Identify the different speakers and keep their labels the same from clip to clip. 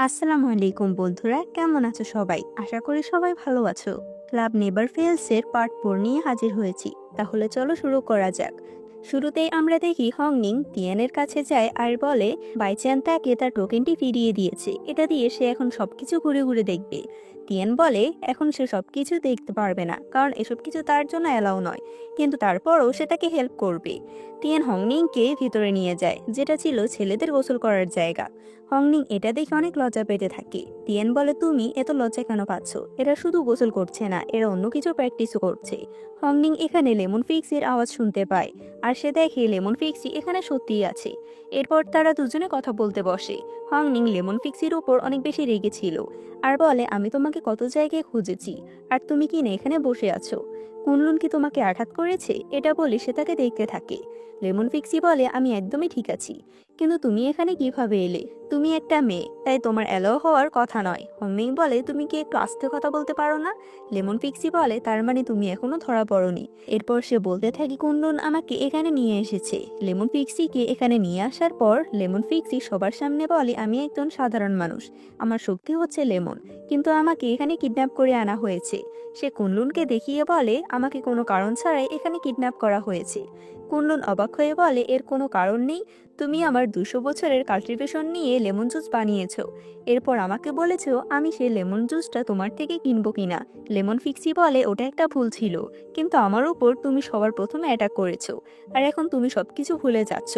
Speaker 1: আসসালামু আলাইকুম বন্ধুরা, কেমন আছো সবাই? আশা করি সবাই ভালো আছো। লাভ নেভার ফেলস এর পার্ট 4 নিয়ে হাজির হয়েছি। তাহলে চলো শুরু করা যাক। শুরুতেই আমরা দেখি হংনিং তিয়ানের কাছে যায় আর বলে বাইচ্যান তাকে তার টোকেনটি ফিরিয়ে দিয়েছে, এটা দিয়ে সে এখন সবকিছু ঘুরে ঘুরে দেখবে। তিয়ান বলে এখন সে সবকিছু দেখতে পারবে না, কারণ এসব কিছু তার জন্য অ্যালাউ নয়, কিন্তু তারপরও সে তাকে হেল্প করবে। তিয়ান হংনিংকে ভিতরে নিয়ে যায়, যেটা ছিল ছেলেদের গোসল করার জায়গা। হংনিং এটা দেখে অনেক লজ্জা পেতে থাকে। তিয়ান বলে তুমি এত লজ্জা কেন পাচ্ছ? এরা শুধু গোসল করছে না, এরা অন্য কিছু প্র্যাকটিসও করছে। হংনিং এখানে লেমন ফিক্সির আওয়াজ শুনতে পায়, আর সে দেখে লেমন ফিক্সি এখানে সত্যিই আছে। এরপর তারা দুজনে কথা বলতে বসে। হংনিং লেমন ফিক্সির উপর অনেক বেশি রেগেছিল আর বলে আমি তোমাকে কত জায়গায় খুঁজেছি, আর তুমি কি না এখানে বসে আছো? কুনলুন কি তোমাকে আঘাত করেছে? এটা বলে সে তাকে দেখতে থাকে। লেমন ফিক্সি বলে আমি একদমই ঠিক আছি, কিন্তু তুমি এখানে কিভাবে এলে? তুমি একটা মেয়ে, তাই তোমার অ্যালাও হওয়ার কথা নয়। হংনিং বলে তুমি কি একটু আস্তে কথা বলতে পারো না? লেমন ফিক্সি বলে তার মানে তুমি এখনো ধরা পড়োনি। এরপর সে বলতে থাকে কুনলুন আমাকে এখানে নিয়ে এসেছে। লেমন ফিক্সিকে এখানে নিয়ে আসার পর লেমন ফিক্সি সবার সামনে বলে আমি একজন সাধারণ মানুষ, আমার শক্তি হচ্ছে লেমন, কিন্তু আমাকে এখানে কিডন্যাপ করে আনা হয়েছে। সে কুনলুনকে দেখিয়ে বলে আমাকে কোনো কারণ ছাড়াই এখানে কিডন্যাপ করা হয়েছে। কুনলুন অবাক হয়ে বলে এর কোনো কারণ নেই, তুমি আমার 200 বছরের কাল্টিভেশন নিয়ে লেমন জুস বানিয়েছো, এরপর আমাকে বলেছো আমি সেই লেমন জুসটা তোমার থেকে কিনবো কিনা। লেমন ফিক্সি বলে ওটা একটা ভুল ছিল, কিন্তু আমার উপর তুমি সবার প্রথমে অ্যাটাক করেছো, আর এখন তুমি সবকিছু ভুলে যাচ্ছ।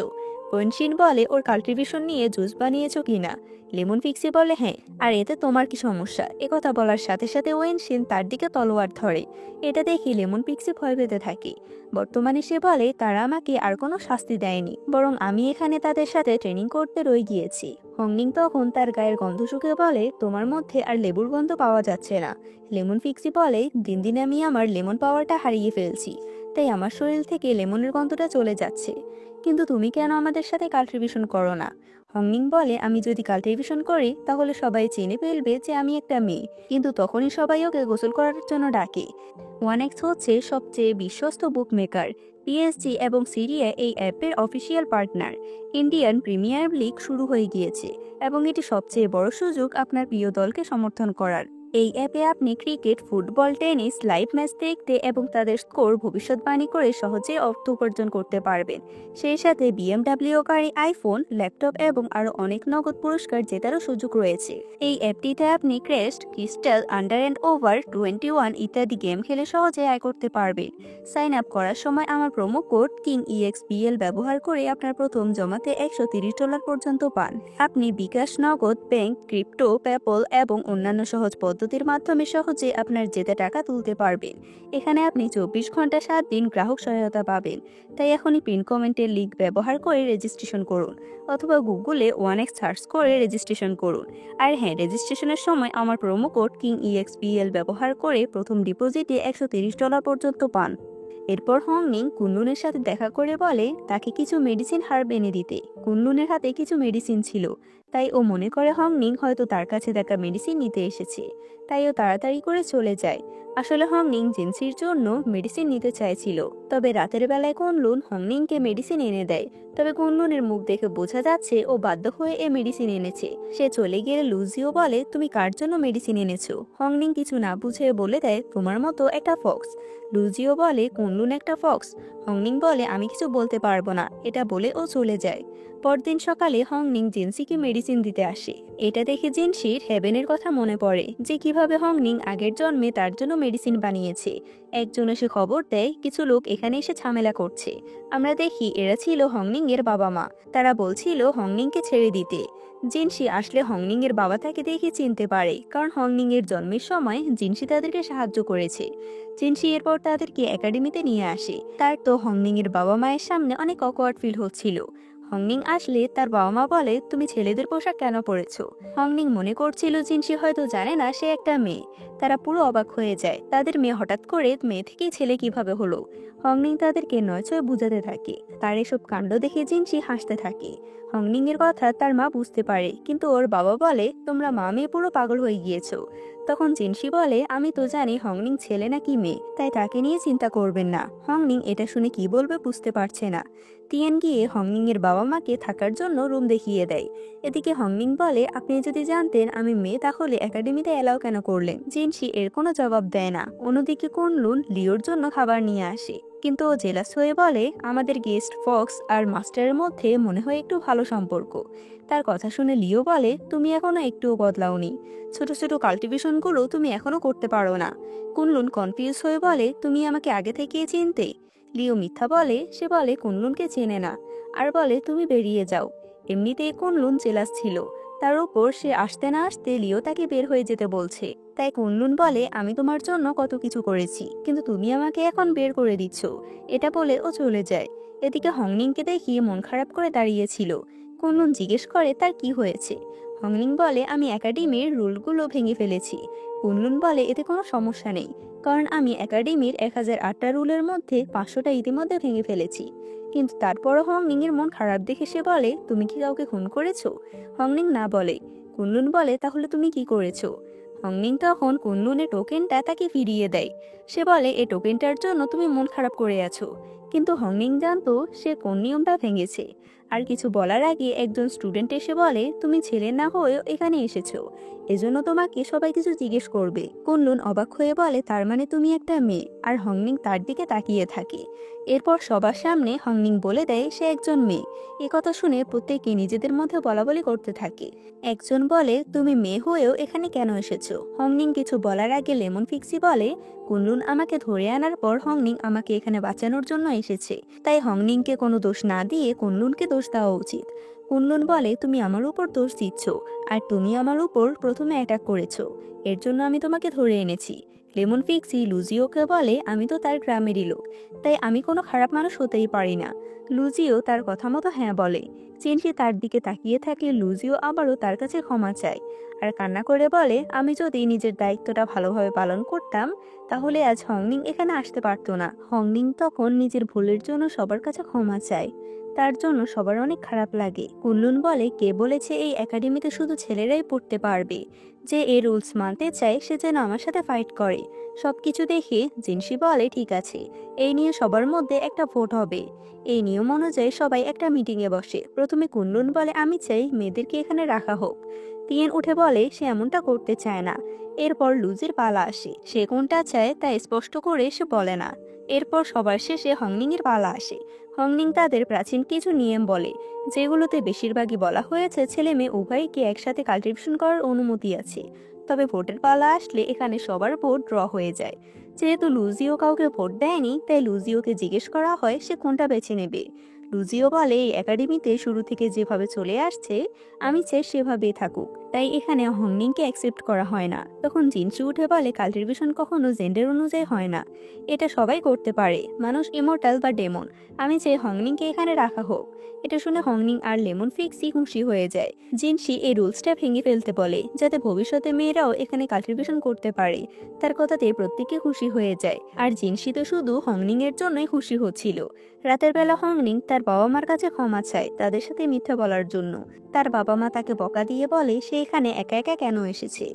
Speaker 1: ওয়েনশিন বলে ওর কাল্টিভেশন নিয়ে জুস বানিয়েছো কিনা। লেমন ফিক্সি বলে হ্যাঁ, আর এতে তোমার কি সমস্যা? একথা বলার সাথে সাথে ওয়েনশিন তার দিকে তলোয়ার ধরে। এটা দেখে লেমন ফিক্সি ভয় পেতে থাকে। বর্তমানে সে বলে তারা আমাকে আর কোনো শাস্তি দেয়নি, বরং আমি এখানে তাদের সাথে ট্রেনিং করতে রয়ে গিয়েছি। হংনিং তখন তার গায়ের গন্ধ শুকে বলে তোমার মধ্যে আর লেবুর গন্ধ পাওয়া যাচ্ছে না। লেমন ফিক্সি বলে দিন দিন আমি আমার লেমন পাওয়ারটা হারিয়ে ফেলছি, তাই আমার শরীর থেকে লেমনের গন্ধটা চলে যাচ্ছে। কিন্তু তুমি কেন আমাদের সাথে কাল্টিভেশন করো না? হংনিং বলে আমি যদি কাল্টিভেশন করি তাহলে সবাই চিনে ফেলবে যে আমি একটা মেয়ে, কিন্তু তখনই সবাই ওকে গোসল করার জন্য ডাকে। ওয়ানেক্স হচ্ছে সবচেয়ে বিশ্বস্ত বুক মেকার। পিএসজি এবং সিরিয়া এই অ্যাপের official partner. Indian premier league শুরু হয়ে গিয়েছে, এবং এটি সবচেয়ে বড় সুযোগ আপনার প্রিয় দলকে সমর্থন করার। এই অ্যাপে আপনি cricket, football, tennis live match দেখতে এবং তাদের স্কোর ভবিষ্যৎবাণী করে সহজে অর্থ উপার্জন করতে পারবেন। সেই সাথে বিএমডাব্লিউ গাড়ি, আইফোন, ল্যাপটপ এবং আরও অনেক নগদ পুরস্কার জেতারও সুযোগ রয়েছে। এই অ্যাপটিতে আপনি crest, crystal, under and over 21 ইত্যাদি গেম খেলে সহজে আয় করতে পারবেন। সাইন আপ করার সময় আমার প্রোমো কোড কিং EXPL ব্যবহার করে আপনার প্রথম জমাতে $130 পর্যন্ত পান। আপনি বিকাশ, নগদ, ব্যাংক, ক্রিপ্টো, পেপল এবং অন্যান্য সহজ পদ্ধতির মাধ্যমে সহজে আপনার জেতা টাকা তুলতে পারবেন। এখানে আপনি 24 ঘন্টা 7 দিন গ্রাহক সহায়তা পাবেন। তাই এখনই পিন কমেন্টের লিঙ্ক ব্যবহার করে রেজিস্ট্রেশন করুন, অথবা গুগলে ওয়ানেক্স সার্চ করে রেজিস্ট্রেশন করুন। আর হ্যাঁ, রেজিস্ট্রেশনের সময় আমার প্রোমো কোড কিং EXPL ব্যবহার করে প্রথম ডিপোজিটে $130 পর্যন্ত পান। এরপর হংনিং কুনলুনের সাথে দেখা করে বলে তাকে কিছু মেডিসিন হার্ব এনে দিতে। কুনলুনের হাতে কিছু মেডিসিন ছিল, তাই ও মনে করে হংনিং হয়তো তার কাছে দেখা মেডিসিন নিতে এসেছে, তাই ও তাড়াতাড়ি করে চলে যায়। আসলে হংনিং জিনসির জন্য মেডিসিন নিতে চাইছিল, তবে রাতের বেলায় কুনলুন হংনিংকে মেডিসিন এনে দেয়। তবে কুনলুনের মুখ দেখে বোঝা যাচ্ছে ও বাধ্য হয়ে এ মেডিসিন এনেছে। সে চলে গেলে লুজিও বলে তুমি কার জন্য মেডিসিন এনেছো? হংনিং কিছু না বুঝে বলে দেয় তোমার মতো একটা ফক্স। লুজিও বলে কুনলুন একটা ফক্স। হংনিং বলে আমি কিছু বলতে পারবো না, এটা বলে ও চলে যায়। পরদিন সকালে হংনিং জিনসিকে মেডিসিন দিতে আসে। এটা দেখে জিনসির হেভেনের কথা মনে পড়ে, যে কিভাবে হংনিং আগের জন্মে তার জন্য মেডিসিন বানিয়েছে। একজন এসে খবর দেয় কিছু লোক এখানে এসে ঝামেলা করছে। আমরা দেখি এরা ছিল হংনিং এর বাবা মা। তারা বলছিল হংনিংকে ছেড়ে দিতে। জিনসি আসলে হংনিং এর বাবা তাকে দেখে চিনতে পারে, কারণ হংনিং এর জন্মের সময় জিনসি তাদেরকে সাহায্য করেছে। জিনসি এরপর তাদেরকে একাডেমিতে নিয়ে আসে। তার তো হংনিং এর বাবা মায়ের সামনে অনেক অকওয়ার্ড ফিল হচ্ছিল। হংনিং আসলে তার বাবা মা বলে তুমি ছেলেদের পোশাক কেন পরেছো? হংনিং মনে করছিল জিনসি হয়তো জানে না সে একটা মেয়ে। তারা পুরো অবাক হয়ে যায়, তাদের মেয়ে হঠাৎ করে মেয়ে থেকেই ছেলে কিভাবে হলো। হংনিং তাদেরকে নয়ছয় বুঝাতে থাকে। তার এসব কাণ্ড দেখে জিনসি হাসতে থাকে। হংনিং এর কথা তার মা বুঝতে পারে, কিন্তু ওর বাবা বলে তোমরা মা মেয়ে পুরো পাগল হয়ে গিয়েছো। তখন জিনসি বলে, আমি তো জানি হংনিং ছেলে নাকি মেয়ে, তাই তাকে নিয়ে চিন্তা করবেন না। হংনিং এটা শুনে কি বলবে বুঝতে পারছে না। তিয়ান গিয়ে হংনিং এর বাবা মাকে থাকার জন্য রুম দেখিয়ে দেয়। এদিকে হংনিং বলে, আপনি যদি জানতেন আমি মেয়ে তাহলে একাডেমিতে এলাও কেন করলেন? জিনসি এর কোনো জবাব দেয় না। অন্যদিকে কুনলুন লিওর জন্য খাবার নিয়ে আসে, কিন্তু ও জেলাস হয়ে বলে, আমাদের গেস্ট ফক্স আর মাস্টারের মধ্যে মনে হয় একটু ভালো সম্পর্ক। তার কথা শুনে লিও বলে, তুমি এখনো একটুও বদলাওনি, ছোট ছোট কাল্টিভেশনগুলো তুমি এখনো করতে পারো না। কুনলুন কনফিউজ হয়ে বলে, তুমি আমাকে আগে থেকেই চিনতে? লিও মিথ্যা বলে, সে বলে কুনলুনকে চেনে না, আর বলে তুমি বেরিয়ে যাও। এমনিতেই কুনলুন জেলাস ছিল, তার উপর সে আসতে না আসতে লিও তাকে বের হয়ে যেতে বলছে। তাই কুনলুন বলে, আমি তোমার জন্য কত কিছু করেছি, কিন্তু তুমি আমাকে এখন বের করে দিচ্ছ। এটা বলে ও চলে যায়। এদিকে হংনিংকে দেখি মন খারাপ করে দাঁড়িয়েছিল। কুনলুন জিজ্ঞেস করে তার কি হয়েছে। হংনিং বলে, আমি একাডেমির রুলগুলো ভেঙে ফেলেছি। কুনলুন বলে, এতে কোনো সমস্যা নেই, কারণ আমি একাডেমির 1008টা রুলের মধ্যে 500টা ইতিমধ্যে ভেঙে ফেলেছি। কিন্তু তারপরও হংনিং এর মন খারাপ দেখে সে বলে, তুমি কি কাউকে খুন করেছো? হংনিং না বলে। কুনলুন বলে, তাহলে তুমি কি করেছো? হংনিং তখন কুনলুনের টোকেনটা তাকে ফিরিয়ে দেয়। সে বলে, এই টোকেনটার জন্য তুমি মন খারাপ করে আছো। কিন্তু হংনিং জানতো সে কোন নিয়মটা ভেঙেছে। আর কিছু বলার আগে একজন স্টুডেন্ট এসে বলে, তুমি ছেলে না হয়েও এখানে এসেছো, এজন্য তোমাকে সবাই কিছু জিজ্ঞেস করবে। কুনলুন অবাক হয়ে বলে, তার মানে তুমি একটা মেয়ে? আর হংনিং তার দিকে তাকিয়ে থাকে। এরপর সবার সামনে হংনিং বলে দেয় সে একজন মেয়ে। কথা শুনে প্রত্যেকে নিজেদের মধ্যে বলাবলি করতে থাকে। একজন বলে, তুমি মেয়ে হয়েও এখানে কেন এসেছো? হংনিং কিছু বলার আগে লেমন ফিক্সি বলে, কুনলুন আমাকে ধরে আনার পর হংনিং আমাকে এখানে বাঁচানোর জন্য এসেছে, তাই হংনিংকে কোনো দোষ না দিয়ে কুনলুনকে দোষ দেওয়া উচিত। কুনলুন বলে, তুমি আমার উপর দোষ দিচ্ছ, আর তুমি আমার উপর প্রথমে অ্যাটাক করেছো, এর জন্য আমি তোমাকে ধরে এনেছি। লেমন ফিক্সি লুজিওকে বলে, আমি তো তার গ্রামেরই লোক, তাই আমি কোনো খারাপ মানুষ হতেই পারি না। লুজিও তার কথা মতো হ্যাঁ বলে। চিনসি তার দিকে তাকিয়ে থাকে। লুজিও আবারও তার কাছে ক্ষমা চায়, আর কান্না করে বলে, আমি যদি নিজের দায়িত্বটা ভালোভাবে পালন করতাম তাহলে আজ হংনিং এখানে আসতে পারতো না। হংনিং তখন নিজের ভুলের জন্য সবার কাছে ক্ষমা চায়। তার জন্য সবার অনেক খারাপ লাগে। কুনলুন বলে, কে বলেছে এই একাডেমিতে শুধু ছেলেরাই পড়তে পারবে? যে এই রুলস মানতে চায় সে যেন আমার সাথে ফাইট করে। সবকিছু দেখে জিনসি বলে, ঠিক আছে, এই নিয়ে সবার মধ্যে একটা ভোট হবে। এই নিয়ম অনুযায়ী সবাই একটা মিটিংয়ে বসে। প্রথমে কুনলুন বলে, আমি চাই মেয়েদেরকে এখানে রাখা হোক। তিয়ান উঠে বলে সে এমনটা করতে চায় না। এরপর লুজির পালা আসে, সে কোনটা চায় তা স্পষ্ট করে সে বলে না। এরপর সবার শেষে হংনিং এর পালা আসে। হংনিং তাদের প্রাচীন কিছু নিয়ম বলে, যেগুলোতে বেশিরভাগই বলা হয়েছে ছেলে মেয়ে উভয়কে একসাথে কাল্টিভেশন করার অনুমতি আছে। তবে ভোটের পালা আসলে এখানে সবার ভোট ড্র হয়ে যায়। যেহেতু লুজিও কাউকে ভোট দেয়নি, তাই লুজিওকে জিজ্ঞেস করা হয় সে কোনটা বেছে নেবে। লুজিও বলে, এই একাডেমিতে শুরু থেকে যেভাবে চলে আসছে আমি চাই সেভাবেই থাকুক, তাই এখানে হংনিংকে অ্যাকসেপ্ট করা হয় না। তখন জিনসি উঠে বলে, কাল্টিভেশন কখনো জেন্ডার অনুযায়ী হয় না, এটা সবাই করতে পারে, মানুষ ইমর্টাল বা ডেমন। আমি চাই হংনিংকে এখানে রাখা হোক। এটা শুনে হংনিং আর লেমন ফিক্সি খুশি হয়ে যায়। জিনসি এই রুলসটা ভেঙে ফেলতে বলে, যাতে ভবিষ্যতে মেয়েরাও এখানে কাল্টিভেশন করতে পারে। তার কথাতে প্রত্যেকে খুশি হয়ে যায়। আর জিনসি তো শুধু হংনিং এর জন্যই খুশি হচ্ছিল। রাতের বেলা হংনিং তার বাবা মার কাছে ক্ষমা চায় তাদের সাথে মিথ্যা বলার জন্য। তার বাবা মা তাকে বকা দিয়ে বলে সে এখানে একা একা কেন এসেছে,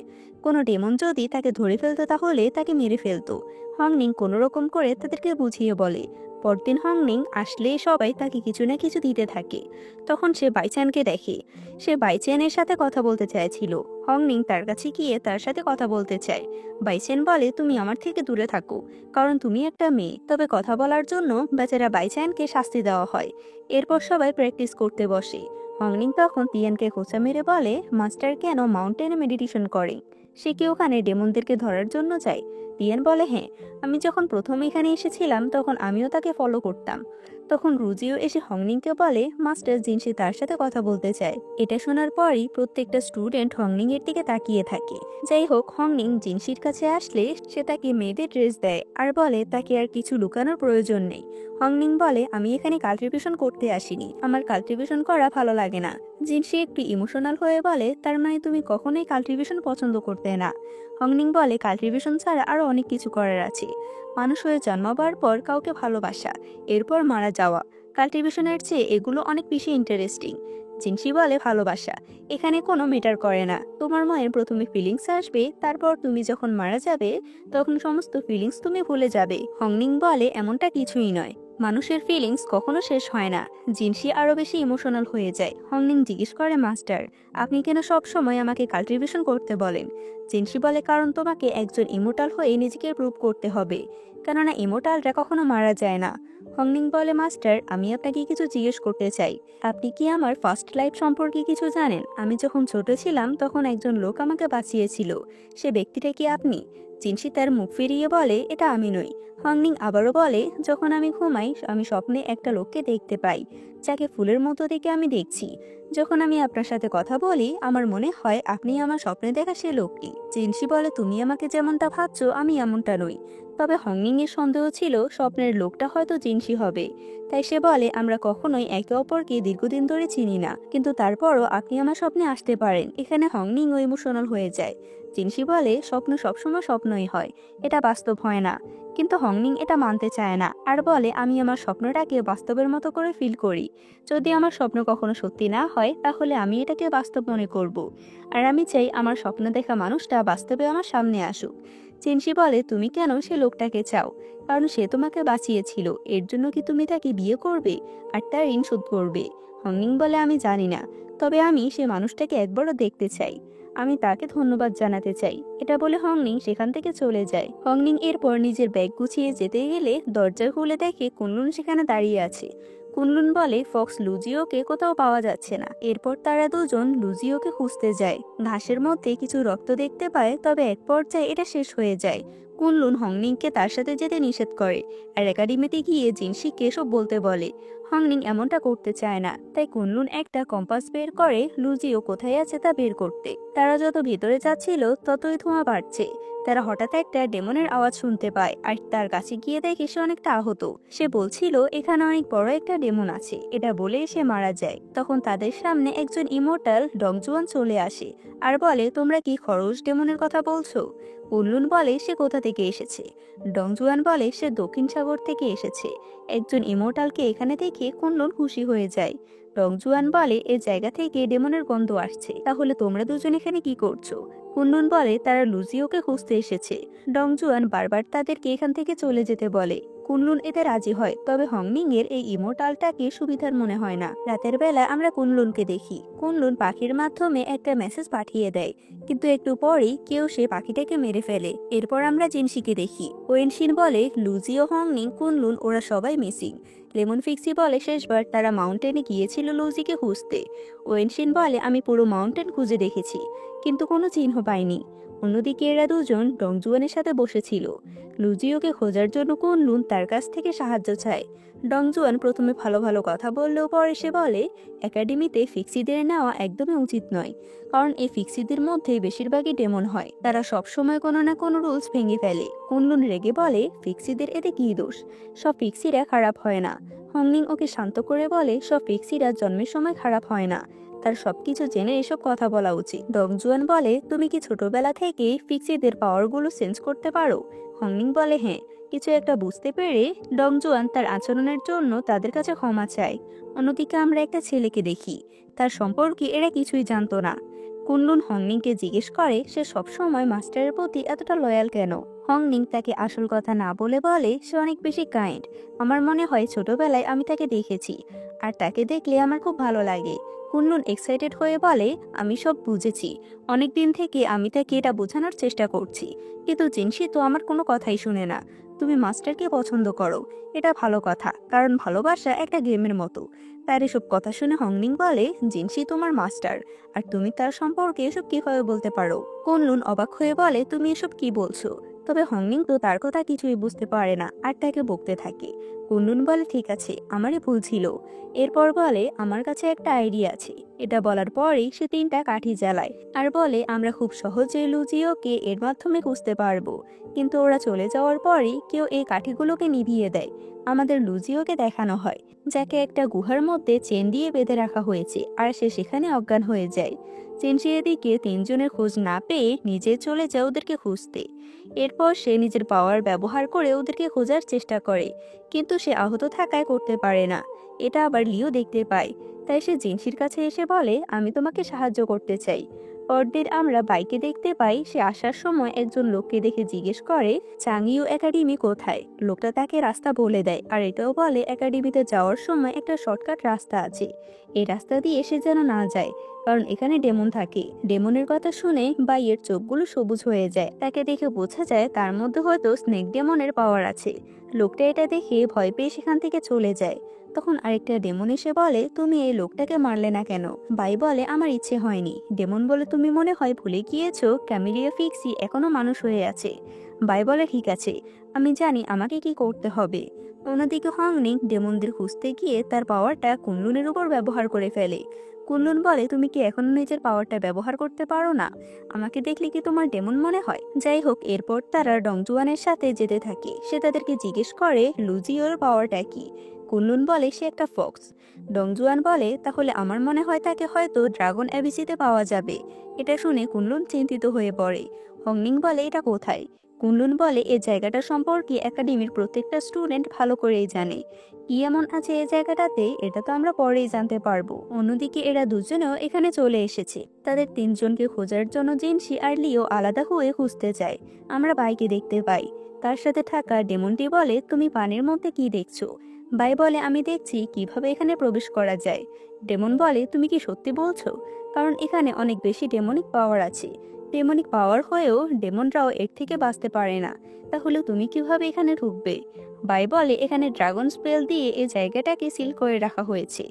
Speaker 1: কোনো ডেমন যদি তাকে ধরে ফেলতো তাহলে তাকে মেরে ফেলতো। হংনিং কোনো রকম করে তাদেরকে বুঝিয়ে বলে। পরদিন হংনিং আসলেই সবাই তাকে কিছু না কিছু দিতে থাকে। তখন সে বাইচ্যানকে দেখে। সে বাইচ্যানের সাথে কথা বলতে চাইছিল। হংনিং তার কাছে গিয়ে তার সাথে কথা বলতে চায়। বাইচ্যান বলে, তুমি আমার থেকে দূরে থাকো, কারণ তুমি একটা মেয়ে। তবে কথা বলার জন্য বেচারা বাইচ্যানকে শাস্তি দেওয়া হয়। এরপর সবাই প্র্যাকটিস করতে বসে। হংনিং তখন তিয়ানকে খোঁচা মেরে বলে, মাস্টার কেন মাউন্টেনে মেডিটেশন করে? সে কি ওখানে ডেমনদেরকে ধরার জন্য যায়? তিয়ান বলে, হ্যাঁ, আমি যখন প্রথম এখানে এসেছিলাম তখন আমিও তাকে ফলো করতাম। তখন রুজিও এসে হংনিংকে বলে, মাস্টার জিনসি তার সাথে কথা বলতে চায়। এটা শোনার পরই প্রত্যেকটা স্টুডেন্ট হংনিং এর দিকে তাকিয়ে থাকে। যাই হোক, হংনিং জিনসির কাছে আসলে সে তাকে মেয়েদের ড্রেস দেয় আর বলে তাকে আর কিছু লুকানোর প্রয়োজন নেই। হংনিং বলে, আমি এখানে কাল্টিভেশন করতে আসিনি, আমার কাল্টিভেশন করা ভালো লাগে না। জিনসি একটু ইমোশনাল হয়ে বলে, তার মানে তুমি কখনোই কাল্টিভেশন পছন্দ করতে না? হংনিং বলে, কাল্টিভেশন ছাড়া আরো অনেক কিছু করার আছে। মানুষ হয়ে জন্মাবার পর কাউকে ভালোবাসা, এরপর মারা যাওয়া, কাল্টিভেশনের চেয়ে এগুলো অনেক বেশি ইন্টারেস্টিং। জিনসি বলে ভালোবাসা এখানে কোনো ম্যাটার করে না। তোমার মায়ের প্রথমে ফিলিংস আসবে, তারপর তুমি যখন মারা যাবে তখন সমস্ত ফিলিংস তুমি ভুলে যাবে। হংনিং বলে এমনটা কিছুই নয়, মানুষের ফিলিংস কখনো শেষ হয় না। জিনসি আরো বেশি ইমোশনাল হয়ে যায়। হংনিং জিজ্ঞেস করে, মাস্টার আপনি কেন সব সময় আমাকে কাল্টিভেশন করতে বলেন? জিনসি বলে, কারণ তোমাকে একজন ইমোর্টাল হয়ে নিজেকে প্রুভ করতে হবে, কেননা ইমোর্টালরা কখনো মারা যায় না। হংনিং বলে, মাস্টার আমি আপনাকে কিছু জিজ্ঞেস করতে চাই। আপনি কি আমার ফার্স্ট লাইফ সম্পর্কে কিছু জানেন? আমি যখন ছোট ছিলাম তখন একজন লোক আমাকে বাঁচিয়েছিল। সে ব্যক্তিটা কি আপনি? জিনসি তার মুখ ফিরিয়ে বলে, এটা আমি নই। হংনিং আবারও বলে, যখন আমি ঘুমাই আমি স্বপ্নে একটা লোককে দেখতে পাই, যাকে ফুলের মতো দেখে আমি দেখছি। যখন আমি আপনার সাথে কথা বলি আমার মনে হয় আপনি আমার স্বপ্নে দেখা সে লোকটি। জিনসি বলে, তুমি আমাকে যেমনটা ভাবছো আমি এমনটা নই। তবে হংনিং এর সন্দেহ ছিল স্বপ্নের লোকটা হয়তো জিনসি হবে। তাই সে বলে, আমরা কখনোই একে অপরকে দীর্ঘদিন ধরে চিনি না, কিন্তু তারপরও আপনি আমার স্বপ্নে আসতে পারেন। এখানে হংনিং ও ইমোশনাল হয়ে যায়। জিনসি বলে, স্বপ্ন সবসময় স্বপ্নই হয়, এটা বাস্তব হয় না। কিন্তু হংনিং এটা মানতে চায় না আর বলে, আমি আমার স্বপ্নটাকে বাস্তবের মতো করে ফিল করি। যদি আমার স্বপ্ন কখনো সত্যি না হয় তাহলে আমি এটাকে বাস্তব মনে করব। আর আমি চাই আমার স্বপ্ন দেখা মানুষটা বাস্তবে আমার সামনে আসুক। জিনসি বলে, তুমি কেন সে লোকটাকে চাও? কারণ সে তোমাকে বাঁচিয়েছিল, এর জন্য কি তুমি তাকে বিয়ে করবে আর তার ঋণ শোধ করবে? হংনিং বলে, আমি জানি না, তবে আমি সে মানুষটাকে একবারও দেখতে চাই, আমি তাকে ধন্যবাদ জানাতে চাই। এটা বলে হংনিং সেখান থেকে চলে যায়। হংনিং এরপর নিজের ব্যাগ গুছিয়ে যেতে গেলে দরজা খুলে দেখে কুনলুন সেখানে দাঁড়িয়ে আছে। কুনলুন বলে, ফক্স লুজিওকে কোথাও পাওয়া যাচ্ছে না। এরপর তারা দুজন লুজিওকে খুঁজতে যায়। ঘাসের মধ্যে কিছু রক্ত দেখতে পায়, তবে এক পর্যায়ে এটা শেষ হয়ে যায়। কুনলুন হংনিংকে তার সাথে যেতে নিষেধ করে আর একাডেমিতে গিয়ে জিনসিকে সব বলতে বলে। হংনিং এমনটা করতে চায় না, তাই কুনলুন একটা কম্পাস বের করে লুজিও কোথায় আছে তা বের করতে। তারা যত ভিতরে যাচ্ছিল ততই ধোঁয়া বাড়ছে। তারা হঠাৎ একটা ডেমনের আওয়াজ শুনতে পায় আর তার কাছে গিয়ে দেখে সে অনেকটা আহত। সে বলছিল এখানে অনেক বড় একটা ডেমন আছে, এটা বলে সে মারা যায়। তখন তাদের সামনে একজন ইমোর্টাল ডংজুয়ান চলে আসে আর বলে, তোমরা কি খরগোশ ডেমনের কথা বলছো? কুনলুন বলে, সে কোথা থেকে এসেছে? ডংজুয়ান বলে, সে দক্ষিণ সাগর থেকে এসেছে। একজন ইমোর্টালকে এখানে দেখে কুনলুন খুশি হয়ে যায়। ডংজুয়ান বলে, এ জায়গা থেকে ডেমনের গন্ধ আসছে, তাহলে তোমরা দুজন এখানে কি করছো? কুনলুন বলে, তারা লুজিওকে খুঁজতে এসেছে। ডংজুয়ান বারবার তাদেরকে এখান থেকে চলে যেতে বলে। কুনলুন এতে রাজি হয়, তবে হংনিং এর এই ইমোর্টালটাকে সুবিধার মনে হয় না। রাতের বেলা আমরা কুনলুনকে দেখি। কুনলুন পাখির মাধ্যমে একটা মেসেজ পাঠিয়ে দেয়, কিন্তু একটু পরেই কেউ সে পাখিটাকে মেরে ফেলে। এরপর আমরা জিনসিকে দেখি। ওয়েনশিন বলে, লুজিও, হংনিং, কুনলুন ওরা সবাই মিসিং। লেমন ফিক্সি বলে, শেষবার তারা মাউন্টেনে গিয়েছিল লুজিকে খুঁজতে। ওয়েনশিন বলে, আমি পুরো মাউন্টেন খুঁজে দেখেছি, কিন্তু কোনো চিহ্ন পাইনি। অন্যদিকে এরা দুজন ডংজুয়ানের সাথে বসেছিল। লুজিওকে খোঁজার জন্য কুনলুন তার কাছ থেকে সাহায্য চায়। ডংজুয়ান প্রথমে ভালো ভালো কথা বললেও পরে সে বলে, একাডেমিতে ফিক্সিদের নেওয়া একদমই উচিত নয়, কারণ এই ফিক্সিদের মধ্যে বেশিরভাগই ডেমন হয়, তারা সবসময় কোনো না কোনো রুলস ভেঙে ফেলে। কুনলুন রেগে বলে, ফিক্সিদের এতে কি দোষ? সব ফিক্সিরা খারাপ হয় না। হংনিং ওকে শান্ত করে বলে, সব ফিক্সিরা জন্মের সময় খারাপ হয় না, তার সবকিছু জেনে এসব কথা বলা উচিত। ডংজুয়ান বলে, তুমি কি ছোটবেলা থেকে ফিক্সিদের পাওয়ারগুলো সেন্স করতে পারো? হংনিং বলে, হ্যাঁ। কিছু একটা বুঝতে পেরে ডংজুয়ান তার আচরণের জন্য তাদের কাছে ক্ষমা চায়। অন্যদিকে আমরা একটা ছেলেকে দেখি, তার সম্পর্কে এরা কিছুই জানতো না। কুনলুন হংনিংকে জিজ্ঞেস করে, সে সবসময় মাস্টারের প্রতি এতটা লয়াল কেন? হংনিং তাকে আসল কথা না বলে বলে, সে অনেক বেশি কাইন্ড। আমার মনে হয় ছোটবেলায় আমি তাকে দেখেছি, আর তাকে দেখলে আমার খুব ভালো লাগে। কুনলুন এক্সাইটেড হয়ে বলে, আমি সব বুঝেছি। অনেকদিন থেকে আমি তাকে এটা বোঝানোর চেষ্টা করছি, কিন্তু জিনসি তো আমার কোনো কথাই শুনে না। তুমি মাস্টারকে পছন্দ করো, এটা ভালো কথা, কারণ ভালোবাসা একটা গেমের মতো। তার এসব কথা শুনে হংনিং বলে, জিনসি তোমার মাস্টার, আর তুমি তার সম্পর্কে এসব কিভাবে বলতে পারো? কুনলুন অবাক হয়ে বলে, তুমি এসব কি বলছো? তবে হংনিং তো তার কথা কিছুই বুঝতে পারে না আর তাকে বকতে থাকে। কুনলুন বলে, ঠিক আছে, আমারই ভুল ছিল। এরপর বলে, আমার কাছে একটা আইডিয়া আছে। এটা বলার পরেই সে 3টা কাঠি জ্বালায় আর বলে, আমরা খুব সহজেই লুজিওকে এর মাধ্যমে খুঁজতে পারবো। কিন্তু ওরা চলে যাওয়ার পরই কেউ এই কাঠিগুলোকে নিভিয়ে দেয়। আমাদের লুজিওকে দেখানো হয়, যাকে একটা গুহার মধ্যে চেন দিয়ে বেঁধে রাখা হয়েছে, আর সে সেখানে অজ্ঞান হয়ে যায়। চেনসি এদিকে 3জনের খোঁজ না পেয়ে নিজে চলে যায় ওদেরকে খুঁজতে। এরপর সে নিজের পাওয়ার ব্যবহার করে ওদেরকে খোঁজার চেষ্টা করে, কিন্তু সে আহত থাকায় করতে পারে না। এটা আবার লিও দেখতে পায়, তাই সে জিনসির কাছে এসে বলে, আমি তোমাকে সাহায্য করতে চাই। পরদিন আমরা বাইকে দেখতে পাই সে আসার সময় একজন লোককে দেখে জিজ্ঞেস করে চাংইউ একাডেমি কোথায়। লোকটা তাকে রাস্তা বলে দেয় আর এটাও বলে একাডেমিতে যাওয়ার সময় একটা শর্টকাট রাস্তা আছে, এই রাস্তা দিয়ে সে যেন না যায়, কারণ এখানে ডেমন থাকে। ডেমনের কথা শুনে বাইয়ের চোখগুলো সবুজ হয়ে যায়, তাকে দেখে বোঝা যায় তার মধ্যে হয়তো স্নেক ডেমনের পাওয়ার আছে। লোকটা এটা দেখে ভয় পেয়ে সেখান থেকে চলে যায়। তখন আরেকটা ডেমন এসে বলে, তুমি এই লোকটাকে মারলে না কেন? বাই বলে, আমার ইচ্ছে হয়নি। ডেমন বলে, তুমি মনে হয় ভুলে গিয়েছো ক্যামিলিয়া ফিক্সি এখনো মানুষ হয়ে আছে। বাই বলে, ঠিক আছে, আমি জানি আমাকে কি করতে হবে। অন্যদিকে হংনিং ডেমনদের খুঁজতে গিয়ে তার পাওয়ারটা কুনলুনের উপর ব্যবহার করে ফেলে। কুনলুন বলে, তুমি কি এখনো নিজের পাওয়ারটা ব্যবহার করতে পারো না? আমাকে দেখলে কি তোমার ডেমন মনে হয়? যাই হোক, এরপর তারা ডংজুয়ানের সাথে যেতে থাকে। সে তাদেরকে জিজ্ঞেস করে লুজিওর পাওয়ারটা কি। কুনলুন বলে, সে একটা ফক্স। ডংজুয়ান বলে, তাহলে আমার মনে হয় তাকে হয়তো ড্রাগন অ্যাবিসিতে পাওয়া যাবে। এটা শুনে কুনলুন চিন্তিত হয়ে পড়ে। হংনিং বলে, এটা কোথায়? কুনলুন বলে, এই জায়গাটা সম্পর্কে একাডেমির প্রত্যেকটা স্টুডেন্ট ভালো করেই জানে। কি এমন আছে এই জায়গাটাতে, এটা তো আমরা পরেই জানতে পারবো। অন্যদিকে এরা দুজনেও এখানে চলে এসেছে। তাদের তিনজনকে খোঁজার জন্য জিনসি আর লিও আলাদা হয়ে খুঁজতে যায়। আমরা বাইকে দেখতে পাই। তার সাথে থাকা ডেমনটি বলে, তুমি পানির মধ্যে কি দেখছো? বাই বলে, আমি দেখছি কিভাবে এখানে প্রবেশ করা যায়। ডেমন বলে, তুমি কি সত্যি বলছো? কারণ এখানে অনেক বেশি ডেমনিক পাওয়ার আছে। ডেমনিক পাওয়ার হয়েও ডেমনরাও এর থেকে বাঁচতে পারে না। তাহলে তুমি কিভাবে এখানে ঢুকবে? বাই বলে, এখানে ড্রাগন স্পেল দিয়ে এই জায়গাটাকে সিল করে রাখা হয়েছে।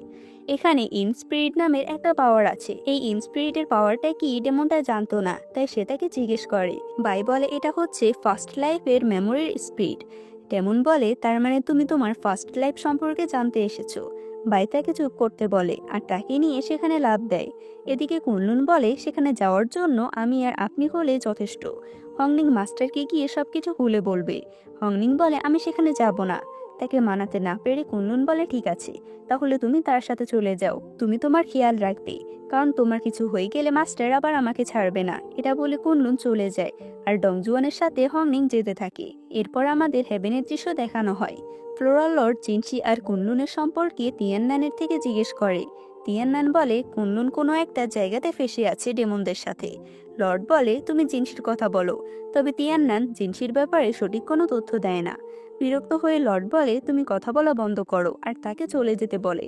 Speaker 1: এখানে ইনস্পিরিট নামের একটা পাওয়ার আছে। এই ইনস্পিরিটের পাওয়ারটা কি ডেমনটা জানতো না, তাই সে তাকে জিজ্ঞেস করে। বাই বলে, এটা হচ্ছে ফার্স্ট লাইফের মেমোরির স্পিরিট। ডেমন বলে, তার মানে তুমি তোমার ফার্স্ট লাইফ সম্পর্কে জানতে এসেছো। বাই তাকে চুপ করতে বলে আর তাকে নিয়ে সেখানে লাফ দেয়। এদিকে কুনলুন বলে, সেখানে যাওয়ার জন্য আমি আর আপনি হলে যথেষ্ট। হংনিং মাস্টারকে গিয়ে সবকিছু খুলে বলবে। হংনিং বলে, আমি সেখানে যাব না। তাকে মানাতে না পেরে কুনলুন বলে, ঠিক আছে, তাহলে তুমি তার সাথে চলে যাও। তুমি তোমার খেয়াল রাখবে, কারণ তোমার কিছু হয়ে গেলে মাস্টার আবার আমাকে ছাড়বে না। এটা বলে কুনলুন চলে যায় আর ডংজুয়ানের সাথে হংনিং যেতে থাকে। এরপর আমাদের হেভেনের দৃশ্য দেখানো হয়। ফ্লোরাল লর্ড জিনসি আর কুনলুনের সম্পর্কে তিয়াননানের থেকে জিজ্ঞেস করে। তিয়াননান বলে, কুনলুন কোনো একটা জায়গাতে ফেসে আছে ডেমনদের সাথে। লর্ড বলে, তুমি জিনসির কথা বলো। তবে তিয়াননান জিনসির ব্যাপারে সঠিক কোনো তথ্য দেয় না। বিরক্ত হয়ে লর্ড বলে, তুমি কথা বলা বন্ধ করো আর তাকে চলে যেতে বলে।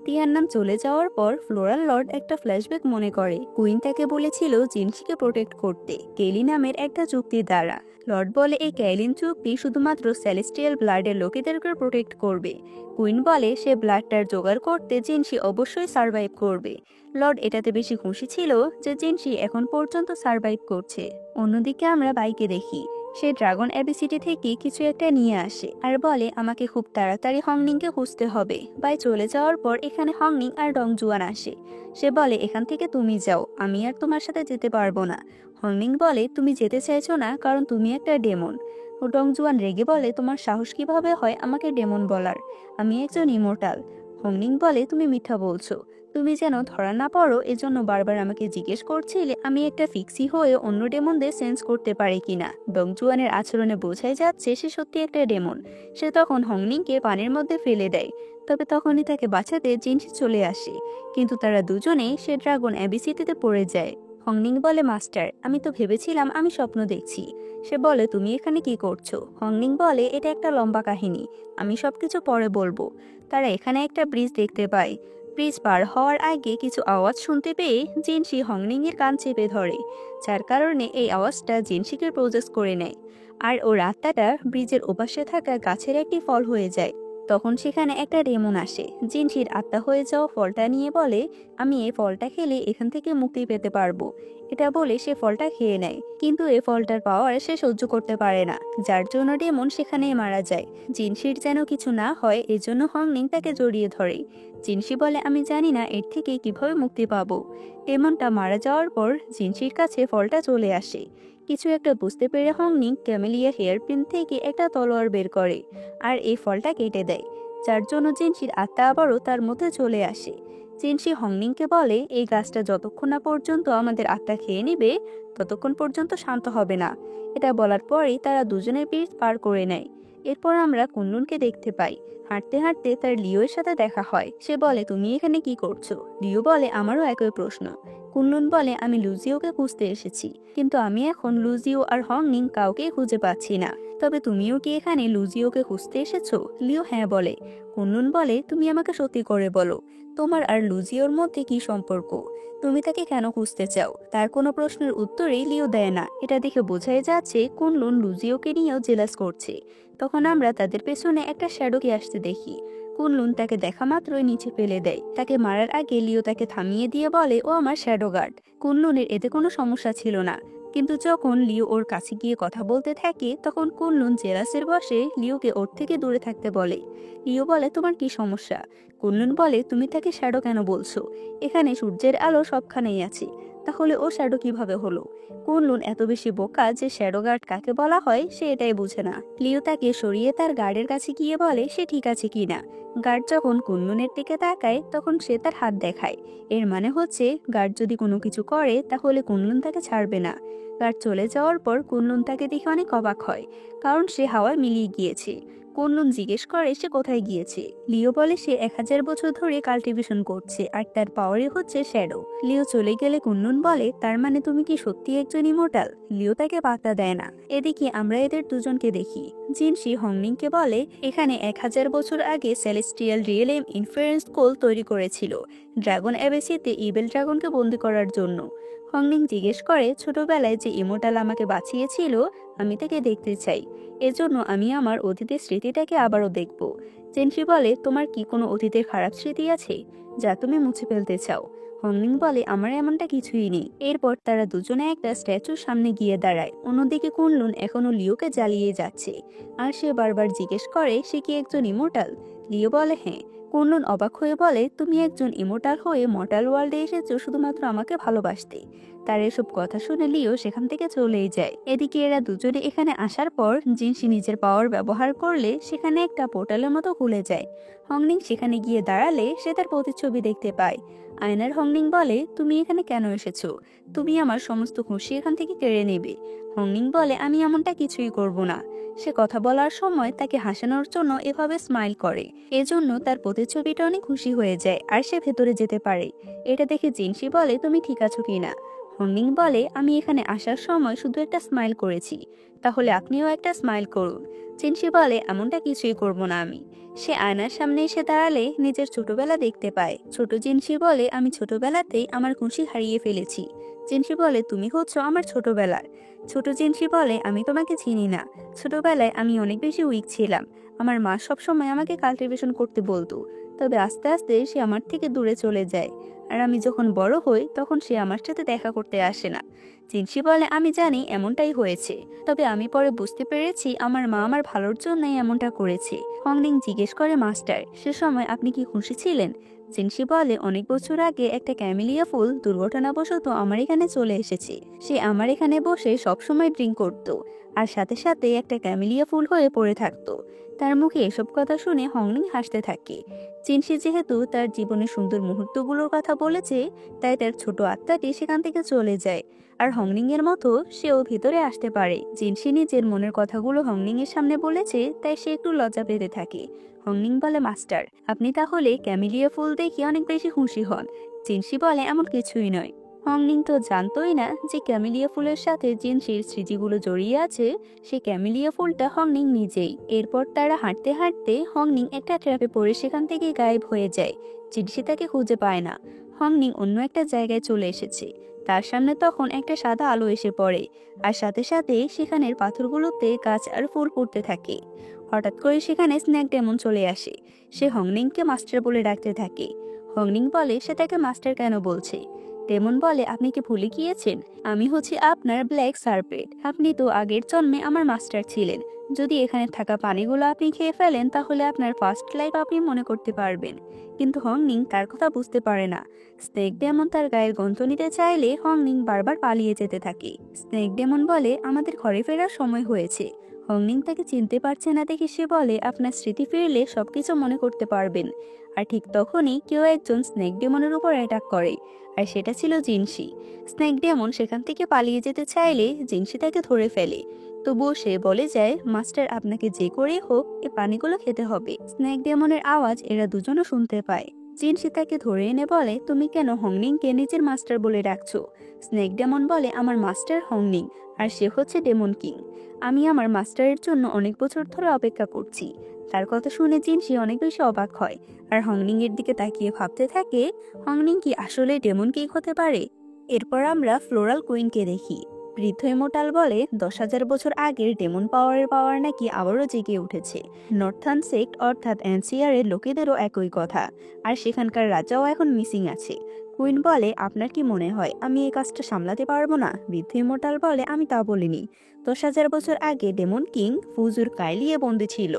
Speaker 1: তিয়াননান চলে যাওয়ার পর ফ্লোরাল লর্ড একটা ফ্ল্যাশব্যাক মনে করে। কুইন তাকে বলেছিল জিনসিকে প্রোটেক্ট করতে কেলি নামের একটা চুক্তির দ্বারা। লর্ড বলে, এই ক্যালিন চুক্তি শুধুমাত্র সেলেস্টিয়াল ব্লাডের লোকেদেরকে প্রোটেক্ট করবে। কুইন বলে, সে ব্লাডটার জোগাড় করতে জিনসি অবশ্যই সার্ভাইভ করবে। লর্ড এটাতে বেশি খুশি ছিল যে জিনসি এখন পর্যন্ত সার্ভাইভ করছে। অন্যদিকে আমরা বাইকে দেখি সে ড্রাগন অ্যাবিসিটি থেকে কিছু একটা নিয়ে আসে আর বলে, আমাকে খুব তাড়াতাড়ি হংনিংকে খুঁজতে হবে। বাই চলে যাওয়ার পর এখানে হংনিং আর ডংজুয়ান আসে। সে বলে, এখান থেকে তুমি যাও, আমি আর তোমার সাথে যেতে পারবো না। হংনিং বলে, তুমি যেতে চাইছো না কারণ তুমি একটা ডেমন। ডংজুয়ান রেগে বলে, তোমার সাহস কিভাবে হয় আমাকে ডেমন বলার? আমি একজন ইমোর্টাল। হংনিং বলে, তুমি মিথ্যা বলছো। তুমি যেন ধরা না পড়ো এজন্য বারবার আমাকে জিজ্ঞেস করছিলে আমি একটা ফিক্সি হয়ে অন্য ডেমনদের সেন্স করতে পারি কিনা। ডংজুয়ানের আচরণে বোঝাই যাচ্ছে সে সত্যি একটা ডেমন। সে তখন হংনিংকে পানির মধ্যে ফেলে দেয়। তবে তখনই তাকে বাঁচাতে জিনসি চলে আসে, কিন্তু তারা দুজনেই সে ড্রাগন অ্যাবিসিটিতে পড়ে যায়। হংনিং বলে, মাস্টার, আমি তো ভেবেছিলাম আমি স্বপ্ন দেখছি। সে বলে, তুমি এখানে কি করছো? হংনিং বলে, এটা একটা লম্বা কাহিনী, আমি সবকিছু পরে বলবো। তারা এখানে একটা ব্রিজ দেখতে পায়। ব্রিজ পার হওয়ার আগে কিছু আওয়াজ শুনতে পেয়ে জিনসি হংনিং এর কান চেপে ধরে, যার কারণে এই আওয়াজটা জিনসিকে প্রসেস করে নেয়। আর ওর আত্মাটা ব্রিজের ওপাশে থাকা গাছের একটি ফল হয়ে যায়। তখন সেখানে একটা ডেমন আসে, জিনসির আত্মা হয়ে যাওয়া ফলটা নিয়ে বলে, আমি এই ফলটা খেলে এখান থেকে মুক্তি পেতে পারবো। এটা বলে সে ফলটা খেয়ে নেয়, কিন্তু এই ফলটার পাওয়ার সে সহ্য করতে পারে না, যার জন্য ডেমন সেখানেই মারা যায়। জিনসির যেন কিছু না হয় এজন্য হংনিং তাকে জড়িয়ে ধরে। জিনসি বলে, আমি জানি না এর থেকে কিভাবে মুক্তি পাবো। ডেমনটা মারা যাওয়ার পর জিনসির কাছে ফলটা চলে আসে। কিছু একটা বুঝতে পেরে হংনিং ক্যামেলিয়া হেয়ারপিন থেকে একটা তলোয়ার বের করে আর এই ফলটা কেটে দেয়, যার জন্য জিনসির আত্মা আবারও তার মধ্যে চলে আসে। জিনসি হংনিংকে বলে, এই গাছটা যতক্ষণ না পর্যন্ত আমাদের আত্মা খেয়ে নিবে ততক্ষণ পর্যন্ত শান্ত হবে না। এটা বলার পরেই তারা দুজনের ব্রিজ পার করে নেয়। এরপর আমরা কুনলুনকে দেখতে পাই। হাঁটতে হাঁটতে তার লিওর সাথে দেখা হয়। সে বলে, তুমি এখানে কি করছো? লিও বলে, আমারও একই প্রশ্ন। কুনলুন বলে, আমি লুজিওকে খুঁজতে এসেছি, কিন্তু আমি এখন লুজিও আর হংনিং কাউকেই খুঁজে পাচ্ছি না। তবে তুমিও কি এখানে লুজিওকে খুঁজতে এসেছো? লিও হ্যাঁ বলে। কুনলুন বলে, তুমি আমাকে সত্যি করে বলো, তোমার আর লুজিওর মধ্যে কি সম্পর্ক? তুমি তাকে কেন খুঁজতে চাও? তার কোনো প্রশ্নের উত্তরেই লিও দেয় না। এটা দেখে বোঝাই যাচ্ছে কুনলুন লুজিওকে নিয়েও জেলাস করছে। তখন আমরা তাদের পেছনে একটা শ্যাডোকে আসতে দেখি। কুনলুন তাকে দেখা মাত্রই নিচে ফেলে দেয়। তাকে মারার আগে লিও তাকে থামিয়ে দিয়ে বলে, ও আমার শ্যাডো গার্ড। কুনলুনের এতে কোনো সমস্যা ছিল না, কিন্তু যখন লিও ওর কাছে গিয়ে কথা বলতে থাকে তখন কুনলুন জেলাসের বশে লিওকে ওর থেকে দূরে থাকতে বলে। লিও বলে, তোমার কি সমস্যা? কুনলুন বলে, তুমি তাকে শ্যাডো কেন বলছো? এখানে সূর্যের আলো সবখানেই আছে, তাহলে ও শ্যাডো কিভাবে হলো? কুনলুন এত বেশি বোকা যে শ্যাডো গার্ড কাকে বলা হয় সে এটাই বুঝে না। লিও তাকে সরিয়ে তার গার্ডের কাছে গিয়ে বলে সে ঠিক আছে কিনা। গার্ড যখন কুনলুনের দিকে তাকায় তখন সে তার হাত দেখায়। এর মানে হচ্ছে গার্ড যদি কোনো কিছু করে তাহলে কুনলুন তাকে ছাড়বে না। গার্ড চলে যাওয়ার পর কুনলুন তাকে দেখে অনেক অবাক হয়, কারণ সে হাওয়ায় মিলিয়ে গিয়েছে। কুনলুন জিজ্ঞেস করে সে কোথায় গিয়েছে। লিও বলে সে 1000 বছর ধরে কাল্টিভেশন করছে আর তার পাওয়ারই হচ্ছে শ্যাডো। লিও চলে গেলে কুনলুন বলে, তার মানে তুমি কি সত্যি একজন ইমোর্টাল? লিও তাকে পাত্তা দেয় না। এদিকে আমরা এদের দুজনকে দেখি। জিনশি হংনিংকে বলে, এখানে 1000 বছর আগে সেলেস্টিয়াল রিয়েলম ইনফারেন্স কোল তৈরি করেছিল ড্রাগন অ্যাবেসিতে ইবেল ড্রাগনকে বন্দি করার জন্য। হংনিং জিজ্ঞেস করে, ছোটবেলায় যে ইমোর্টাল আমাকে বাঁচিয়েছিল আমি তাকে দেখতে চাই, এজন্য আমি আমার অতীতের স্মৃতিটাকে আবারও দেখব। জেনশি বলে, তোমার কি কোনো অতীতের খারাপ স্মৃতি আছে যা তুমি মুছে ফেলতে চাও? হংনিং বলে, আমার এমনটা কিছুই নেই। এরপর তারা দুজনে একটা স্ট্যাচুর সামনে গিয়ে দাঁড়ায়। অন্যদিকে কুনলুন এখনো লিওকে জ্বালিয়ে যাচ্ছে, আর সে বারবার জিজ্ঞেস করে সে কি একজন ইমোর্টাল। লিও বলে হ্যাঁ। কুনলুন অবাক হয়ে বলে, তুমি একজন ইমোর্টাল হয়ে মর্টাল ওয়ার্ল্ডে এসেছো শুধুমাত্র আমাকে ভালোবাসতে। তার এসব কথা শুনে লিও সেখান থেকে চলেই যায়। এদিকে এরা দুজনে এখানে আসার পর জিনশি নিজের পাওয়ার ব্যবহার করলে সেখানে একটা পোর্টালের মতো খুলে যায়। হংনিং সেখানে গিয়ে দাঁড়ালে সে তার প্রতিচ্ছবি দেখতে পায়। আয়নার হংনিং বলে, তুমি এখানে কেন এসেছো? তুমি আমার সমস্ত খুশি এখান থেকে কেড়ে নেবে। হংনিং বলে, আমি এমনটা কিছুই করব না। সে কথা বলার সময় তাকে হাসানোর জন্য এভাবে স্মাইল করে, এজন্য তার প্রতিচ্ছবিটা অনেক খুশি হয়ে যায় আর সে ভেতরে যেতে পারে। এটা দেখে জিনশি বলে, তুমি ঠিক আছো কিনা? হংনিং বলে, আমি এখানে আসার সময় শুধু একটা স্মাইল করেছি, তাহলে আপনিও একটা স্মাইল করুন। জিনশি বলে, এমনটা কিছুই করব না আমি। সে আয়নার সামনে এসে দাঁড়ালে নিজের ছোটবেলা দেখতে পায়। ছোট জিনশি বলে, আমি ছোটবেলাতেই আমার খুশি হারিয়ে ফেলেছি। জিনশি বলে, তুমি হচ্ছ আমার ছোটবেলার। ছোট জিনশি বলে, আমি তোমাকে চিনি না। ছোটবেলায় আমি অনেক বেশি উইক ছিলাম। আমার মা সবসময় আমাকে কাল্টিভেশন করতে বলতো, তবে আস্তে আস্তে সে আমার থেকে দূরে চলে যায়। আর আমি যখন বড় হই তখন সে আমার সাথে দেখা করতে আসে না। জিনশি বলে, আমি জানি এমনটাই হয়েছে, তবে আমি পরে বুঝতে পেরেছি আমার মা আমার ভালোর জন্যই এমনটা করেছে। হংনিং জিজ্ঞেস করে, মাস্টার সে সময় আপনি কি খুশি ছিলেন? জিনশি বলে, অনেক বছর আগে একটা ক্যামেলিয়া ফুল দুর্ঘটনাবশত আমার এখানে চলে এসেছে। সে আমার এখানে বসে সবসময় ড্রিঙ্ক করত আর সাথে সাথে একটা ক্যামেলিয়া ফুল হয়ে পড়ে থাকতো। তার মুখে এসব কথা শুনে হংনিং হাসতে থাকে। জিনশি যেহেতু তার জীবনের সুন্দর মুহূর্তগুলোর কথা বলেছে, তাই তার ছোট আত্মাটি সেখান থেকে চলে যায়। আর হংনিং এর মতো সেও ভিতরে আসতে পারে। জিনশি নিজের মনের কথাগুলো হংনিং এর সামনে বলেছে, তাই সে একটু লজ্জা পেতে থাকে। হংনিং বলে, মাস্টার আপনি তাহলে ক্যামেলিয়া ফুল দেখে অনেক বেশি খুশি হন। জিনশি বলে, এমন কিছুই নয়। হংনিং তো জানতোই না যে ক্যামেলিয়া ফুলের সাথে জিনশির স্মৃতিগুলো জড়িয়ে আছে। সে ক্যামেলিয়া ফুলটা হংনিং নিজেই। এরপর তারা হাঁটতে হাঁটতে হংনিং একটা ট্র্যাপে পড়ে সেখান থেকে গায়েব হয়ে যায়। জিনশি তাকে খুঁজে পায় না। হংনিং অন্য একটা জায়গায় চলে এসেছে। তার সামনে তখন একটা সাদা আলো এসে পড়ে, আর সাথে সাথে সেখানের পাথরগুলোতে গাছ আর ফুল পড়তে থাকে। হঠাৎ করে সেখানে স্ন্যাক ডেমন চলে আসে। সে হংনিংকে মাস্টার বলে ডাকতে থাকে। হংনিং বলে, সে তাকে মাস্টার কেন বলছে? ডেমন বলে, আপনি কি ভুলে গিয়েছেন? আমি হচ্ছি আপনার ব্ল্যাক সার্পেট। আপনি তো আগের জন্মে আমার মাস্টার ছিলেন। যদি এখানে থাকা পানিগুলো আপনি খেয়ে ফেলেন তাহলে আপনার ফার্স্ট লাইফ আপনি মনে করতে পারবেন। কিন্তু হংনিং তার কথা বুঝতে পারে না। স্নেক ডেমন তার গায়ের গন্ধ নিতে চাইলে হংনিং বারবার পালিয়ে যেতে থাকে। স্নেক ডেমন বলে, আমাদের ঘরে ফেরার সময় হয়েছে। হংনিং তাকে চিনতে পারছে না দেখে সে বলে, আপনার স্মৃতি ফিরলে সবকিছু মনে করতে পারবেন। আর ঠিক তখনই কেউ একজন স্নেক ডেমনের উপর অ্যাটাক করে, আর সেটা ছিল জিনসি। স্নেক ডেমন সেখান থেকে পালিয়ে যেতে চাইলে জিনসি তাকে ধরে ফেলে। তবুও সে বলে যায়, মাস্টার আপনাকে যে করেই হোক এই পানিগুলো খেতে হবে। স্নেক ডেমনের আওয়াজ এরা দুজনও শুনতে পায়। জিনসি তাকে ধরে এনে বলে, তুমি কেন হংনিংকে নিজের মাস্টার বলে ডাকছো? স্নেক ডেমন বলে, আমার মাস্টার হংনিং, আর সে হচ্ছে ডেমন কিং। আমি আমার মাস্টারের জন্য অনেক বছর ধরে অপেক্ষা করছি। তার কথা শুনে জিনসি অনেক বেশি অবাক হয়, আর হংনিং এর দিকে তাকিয়ে ভাবতে থাকে, হংনিং কি আসলে ডেমন কিং হতে পারে? এরপর আমরা ফ্লোরাল কুইনকে দেখি। বৃদ্ধ ইমোর্টাল বলে 10,000 বছর আগের ডেমন পাওয়ারের পাওয়ার নাকি আবারও জেগে উঠেছে। নর্থার্ন সেক্ট অর্থাৎ এনসিআরের লোকেদেরও একই কথা, আর সেখানকার রাজাও এখন মিসিং আছে। কুইন বলে, আপনার কি মনে হয় আমি এই কাজটা সামলাতে পারবো না? বৃদ্ধ ইমোর্টাল বলে, আমি তা বলিনি। 10,000 বছর আগে ডেমন কিং ফুজুর কাইলিয়ে বন্দী ছিল,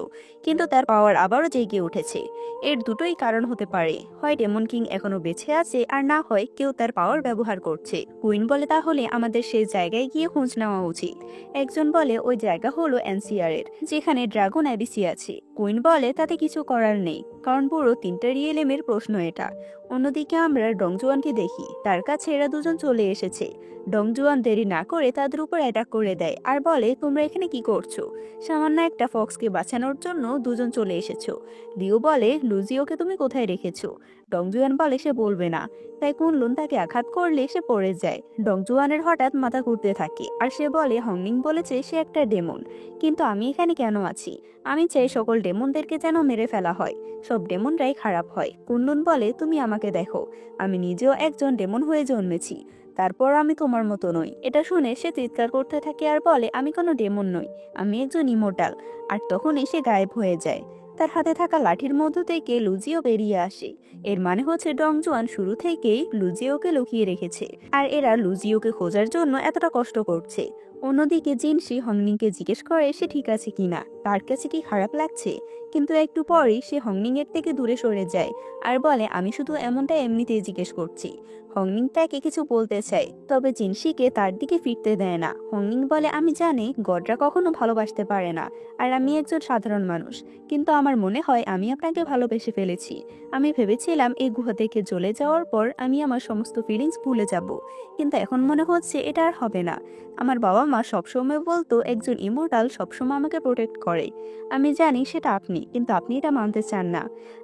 Speaker 1: কিন্তু তার পাওয়ার আবারও জেগে উঠেছে। এর দুটোই কারণ হতে পারে, হয় ডেমন কিং এখনো বেঁচে আছে, আর না হয় কেউ তার পাওয়ার ব্যবহার করছে। কুইন বলে, তাহলে আমাদের সেই জায়গায় গিয়ে খোঁজ নেওয়া উচিত। একজন বলে, ওই জায়গা হলো এনসিআর এর, যেখানে ড্রাগন অ্যাবিসি আছে। কুইন বলে, তাতে কিছু করার নেই, কারণ পুরো 3টা রিয়েলেমের প্রশ্ন এটা। অন্যদিকে আমরা ডংজুয়ানকে দেখি, তার কাছে এরা দুজন চলে এসেছে। ডংজুয়ান দেরি না করে তাদের উপর অ্যাটাক করে দেয়, আর বলে, তোমরা এখানে কি করছো? সামান্য একটা ফক্সকে বাঁচানোর জন্য দুজন চলে এসেছো। লিও বলে, লুজিওকে তুমি কোথায় রেখেছো? ডংজুয়ান বলে সে বলবে না। তাই কুনলুন তাকে আঘাত করলে সে পড়ে যায়। ডংজুয়ানের হঠাৎ মাথা ঘুরতে থাকে, আর সে বলে, হংনিং বলেছে সে একটা ডেমন, কিন্তু আমি এখানে কেন আছি? আমি চাই সকল ডেমনদেরকে যেন মেরে ফেলা হয়, সব ডেমনরাই খারাপ হয়। কুনলুন বলে, তুমি আমাকে দেখো, আমি নিজেও একজন ডেমন হয়ে জন্মেছি, তারপর আমি তোমার মতো নই। এটা শুনে সে চিৎকার করতে থাকে আর বলে, আমি কোনো ডেমন নই, আমি একজন ইমোর্টাল। আর তখনই সে গায়েব হয়ে যায়। তার হাতে থাকা লাঠির মধ্য থেকে লুজিও বেরিয়ে আসে। এর মানে হচ্ছে ডংজুয়ান শুরু থেকেই লুজিওকে লুকিয়ে রেখেছে, আর এরা লুজিওকে খোঁজার জন্য এতটা কষ্ট করছে। অন্যদিকে জিনসি হংনিংকে জিজ্ঞেস করে সে ঠিক আছে কিনা, তার কাছে কি খারাপ লাগছে। কিন্তু একটু পরেই সে হংনিং এর থেকে দূরে সরে যায়, আর বলে, আমি শুধু এমনটা এমনিতেই জিজ্ঞেস করছি। হংনিং তাকে কিছু বলতে চায়, তবে জিনসিকে তার দিকে ফিরতে দেয় না। হংনিং বলে, আমি জানি গডরা কখনো ভালোবাসতে পারে না, আর আমি একজন সাধারণ মানুষ, কিন্তু আমার মনে হয় আমি আপনাকে ভালোবেসে ফেলেছি। আমি ভেবেছিলাম এই গুহা থেকে চলে যাওয়ার পর আমি আমার সমস্ত ফিলিংস ভুলে যাব, কিন্তু এখন মনে হচ্ছে এটা আর হবে না। আমার বাবা মা সবসময় বলতো একজন ইমোর্টাল সবসময় আমাকে প্রোটেক্ট করে। আমি জানি সেটা আপনি, কিন্তু আপনি এটা মানতে চান না।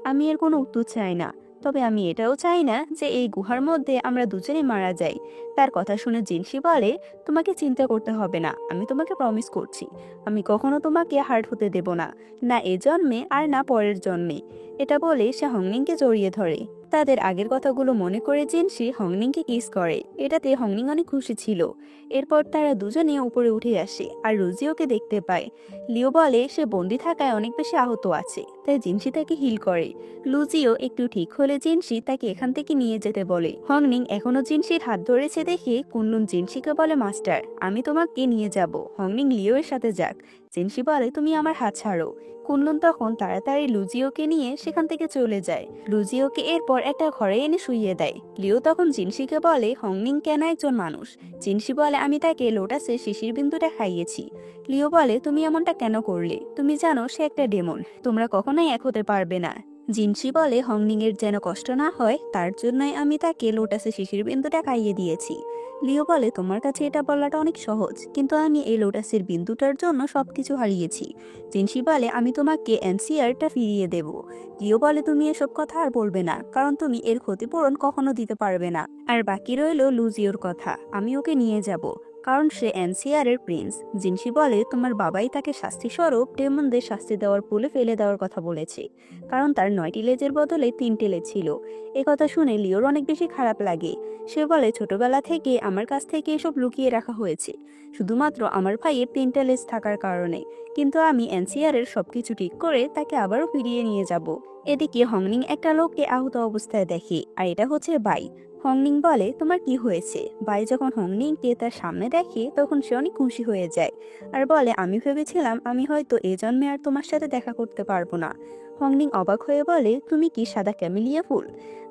Speaker 1: আমি এর কোনো উত্তর চাই না, তবে আমি এটাও চাই না যে এই গুহার মধ্যে আমরা দুজনে মারা যাই। তার কথা শুনে জিনসি বলে, তোমাকে চিন্তা করতে হবে না, আমি তোমাকে প্রমিস করছি আমি কখনো তোমাকে হার্ট হতে দেব না, না এ জন্মে আর না পরের জন্মে। এটা বলে সে হংনিংকে জড়িয়ে ধরে। তাদের আগের কথাগুলো মনে করে জিনসি হংনিংকে কিস করে, এটাতে হংনিং অনেক খুশি ছিল। এরপর তারা দুজনে উপরে উঠে আসে, আর লুজিওকে দেখতে পায়। লিও বলে সে বন্দি থাকায় অনেক বেশি আহত আছে, তাই জিনসি তাকে হিল করে। লুজিও একটু ঠিক হলে জিনসি তাকে এখান থেকে নিয়ে যেতে বলে। হংনিং এখনো জিনসির হাত ধরেছে দেখে কুনলুন জিনসিকে বলে, মাস্টার আমি তোমাকে নিয়ে যাব, হংনিং লিও এর সাথে যাক। জিনসি বলে, তুমি আমার হাত ছাড়ো। কুনলুন তখন তাড়াতাড়ি লুজিওকে নিয়ে সেখান থেকে চলে যায়। লুজিওকে এরপর একটা ঘরে এনে শুইয়ে দেয়। লিও তখন জিনসিকে বলে, হংনিং কেন একজন মানুষ? জিনসি বলে, আমি তাকে লোটাসে শিশির বিন্দুটা খাইয়েছি। লিও বলে, তুমি এমনটা কেন করলে? তুমি জানো সে একটা ডেমন, তোমরা কখনোই এক হতে পারবে না। জিনসি বলে, হংনিং এর যেন কষ্ট না হয় তার জন্যই আমি তাকে লোটাসে শিশির বিন্দুটা খাইয়ে দিয়েছি। লিও বলে, তোমার কাছে এটা বলাটা অনেক সহজ, কিন্তু আমি এই লোটাসের বিন্দুটার জন্য সবকিছু হারিয়েছি। জিনসি বলে, আমি তোমাকে এনসিআরটা ফিরিয়ে দেব। লিও বলে, তুমি এসব কথা আর বলবে না, কারণ তুমি এর ক্ষতিপূরণ কখনো দিতে পারবে না। আর বাকি রইল লুজিওর কথা, আমি ওকে নিয়ে যাব, কারণ সে এনসিআর এর প্রিন্স। জিনসি বলে, তোমার বাবাই তাকে শাস্তি স্বরূপ ডেমনদের শাস্তি দেওয়ার পুলে ফেলে দেওয়ার কথা বলেছে, কারণ তার 9টি লেজের বদলে 3টে লেজ ছিল। এ কথা শুনে লিওর অনেক বেশি খারাপ লাগে। সে বলে, ছোটবেলা থেকে আমার কাছ থেকে এসব লুকিয়ে রাখা হয়েছে, শুধুমাত্র আমার ভাইয়ের 3টে লেজ থাকার কারণে, কিন্তু আমি এনসিআর এর সবকিছু ঠিক করে তাকে আবারও ফিরিয়ে নিয়ে যাব। এদিকে হংনিং একটা লোককে আহত অবস্থায় দেখে, আর এটা হচ্ছে বাই। হংনিং বলে তোমার কি হয়েছে। বাই যখন হংনিংকে তার সামনে দেখে তখন সে অনেক খুশি হয়ে যায় আর বলে আমি ভেবেছিলাম আমি হয়তো এ জন্মে আর তোমার সাথে দেখা করতে পারবো না। হংনিং অবাক হয়ে বলে তুমি কি সাদা ক্যামেলিয়া ফুল।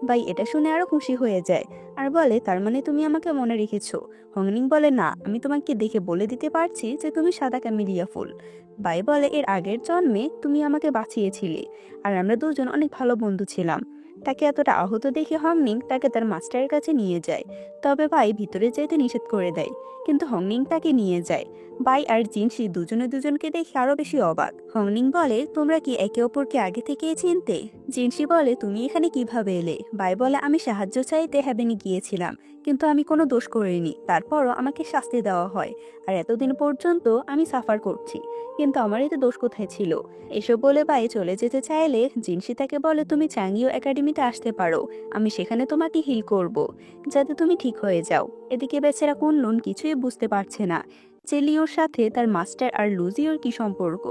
Speaker 1: বাই এটা শুনে আরো খুশি হয়ে যায় আর বলে তার মানে তুমি আমাকে মনে রেখেছো। হংনিং বলে না, আমি তোমাকে দেখে বলে দিতে পারছি যে তুমি সাদা ক্যামেলিয়া ফুল। বাই বলে এর আগের জন্মে তুমি আমাকে বাঁচিয়েছিলে আর আমরা দুজন অনেক ভালো বন্ধু ছিলাম। তাকে এতটা আহত দেখে হংনিং তাকে তার মাস্টারের কাছে নিয়ে যায়, তবে বাই ভিতরে যেতে নিষেধ করে দেয়, কিন্তু হংনিং তাকে নিয়ে যায়। বাই আর জিনসি দুজনে দুজনকে দেখে আরো বেশি অবাক। হংনিং বলে তোমরা কি একে অপরকে আগে থেকেই চিনতে। জিনসি বলে তুমি এখানে কিভাবে এলে। বাই বলে আমি সাহায্য চাইতে হ্যাভেনে গিয়েছিলাম, কিন্তু আমি কোনো দোষ করিনি, তারপরও আমাকে শাস্তি দেওয়া হয় আর এতদিন পর্যন্ত আমি সাফার করছি, কিন্তু আমার এতে দোষ কোথায় ছিল। এসব বলে বাই চলে যেতে চাইলে জিনসি তাকে বলে তুমি চাঙ্গিও একাডেমিতে আসতে পারো, আমি সেখানে তোমাকে হিল করব যাতে তুমি ঠিক হয়ে যাও। এদিকে বেচারা কুনলুন কিছুই বুঝতে পারছে না যে লিওর সাথে তার মাস্টার আর লুজিওর কি সম্পর্ক।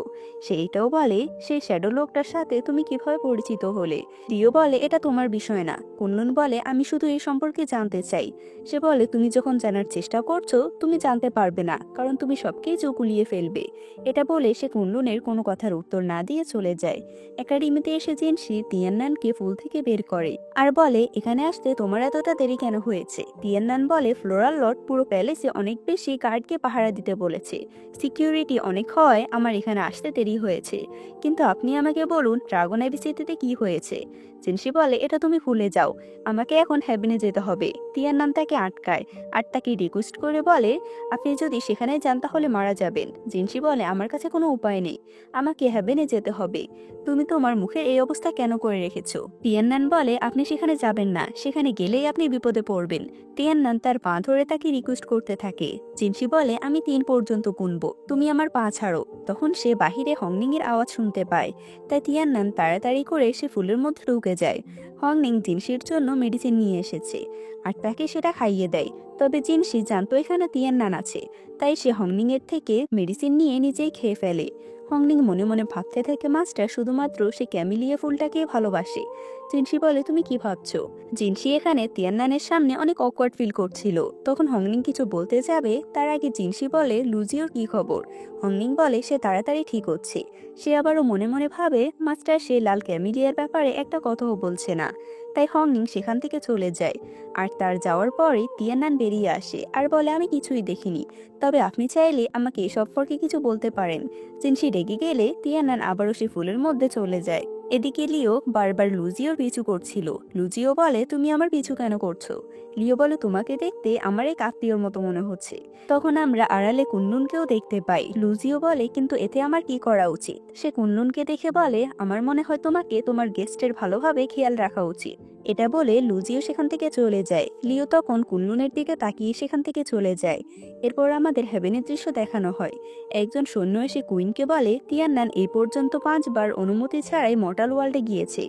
Speaker 1: সে এটাও বলে সেই শ্যাডো লোকটার সাথে তুমি কিভাবে পরিচিত হলে। লিও বলে এটা তোমার বিষয় না। কুনলুন বলে আমি শুধু এই সম্পর্কে জানতে চাই। সে বলে তুমি যখন জানার চেষ্টা করছো তুমি জানতে পারবে না, কারণ তুমি সবকিছু গুলিয়ে ফেলবে। এটা বলে সে কুনলুনের কোনো কথার উত্তর না দিয়ে চলে যায়। একাডেমিতে এসে জিনসি তিয়ান্নানকে ফুল থেকে বের করে আর বলে এখানে আসতে তোমার এতটা দেরি কেন হয়েছে। তিয়ান্নান বলে ফ্লোরাল লর্ড পুরো প্যালেসে অনেক বেশি গার্ডকে পাহারা দিতে বলেছে, সিকিউরিটি অনেক হয় আমার এখানে আসতে দেরি হয়েছে, কিন্তু আপনি আমাকে বলুন ড্রাগন অ্যাবি সিটিতে কি হয়েছে। জিনসি বলে এটা তুমি ভুলে যাও, আমাকে এখন হ্যাভেনে যেতে হবে। তিয়ান্নান তাকে আটকায় আর তাকে রিকোয়েস্ট করে বলে আপনি যদি সেখানে যান তাহলে মারা যাবেন। জিনসি বলে আমার কাছে কোনো উপায় নেই, আমাকে হ্যাভেনে যেতে হবে। তুমি তোমার মুখের এই অবস্থা কেন করে রেখেছো। তিয়ান্নান বলে আপনি সেখানে যাবেন না, সেখানে গেলেই আপনি বিপদে পড়বেন। তিয়ান্নান তার পা ধরে তাকে রিকোয়েস্ট করতে থাকে। জিনসি বলে আমি 3 পর্যন্ত গুনবো, তুমি আমার পা ছাড়ো। তখন সে বাহিরে হংনিং এর আওয়াজ শুনতে পায়, তাই তিয়ান্নান তাড়াতাড়ি করে সে ফুলের মধ্যে ঢুকে যায়। হংনিং জিনসির জন্য মেডিসিন নিয়ে এসেছে আর তাকে সেটা খাইয়ে দেয়, তবে জিনসি জানতো এখানে তিয়ান্নান আছে, তাই সে হংনিং এর থেকে মেডিসিন নিয়ে নিজেই খেয়ে ফেলে। হংনিং মনে মনে ভাবতে থাকে মাস্টার শুধুমাত্র সে ক্যামিলিয়া ফুলটাকে ভালোবাসে। জিনসি বলে তুমি কি ভাবছো। জিনসি এখানে তিয়ান্নানের সামনে অনেক অকওয়ার্ড ফিল করছিল, তখন হংনিং কিছু বলতে যাবে তার আগে জিনসি বলে লুজিওর কি খবর। হংনিং বলে সে তাড়াতাড়ি ঠিক হচ্ছে। সে আবারও মনে মনে ভাবে মাস্টার সে লাল ক্যামিলিয়ার ব্যাপারে একটা কথাও বলছে না, তাই হংনিং সেখান থেকে চলে যায়। আর তার যাওয়ার পরে তিয়ান্নান বেরিয়ে আসে আর বলে আমি কিছুই দেখিনি, তবে আপনি চাইলে আমাকে এ সম্পর্কে কিছু বলতে পারেন। জিনসি রেগে গেলে তিয়ান্নান আবারও সে ফুলের মধ্যে চলে যায়। এদিকে লিও বারবার লুজিওর পিছু করছিল। লুজিও বলে তুমি আমার পিছু কেন করছো। লিও বলে তোমাকে দেখতে আমার এক আত্মীয়র মতো মনে হচ্ছে। তখন আমরা আড়ালে কুনলুনকেও দেখতে পাই। লুজিও বলে কিন্তু এতে আমার কি করা উচিত। সে কুনলুনকে দেখে বলে আমার মনে হয় তোমাকে তোমার গেস্টের ভালোভাবে খেয়াল রাখা উচিত। এটা বলে লুজিও সেখান থেকে চলে যায়। লিও তখন কুনলুনের দিকে তাকিয়ে সেখান থেকে চলে যায়। এরপর আমাদের হেভেনের দৃশ্য দেখানো হয়। একজন সৈন্য এসে কুইনকে বলে তিয়ান্নান এই পর্যন্ত 5 বার অনুমতি ছাড়াই মর্টাল ওয়ার্ল্ডে গিয়েছে।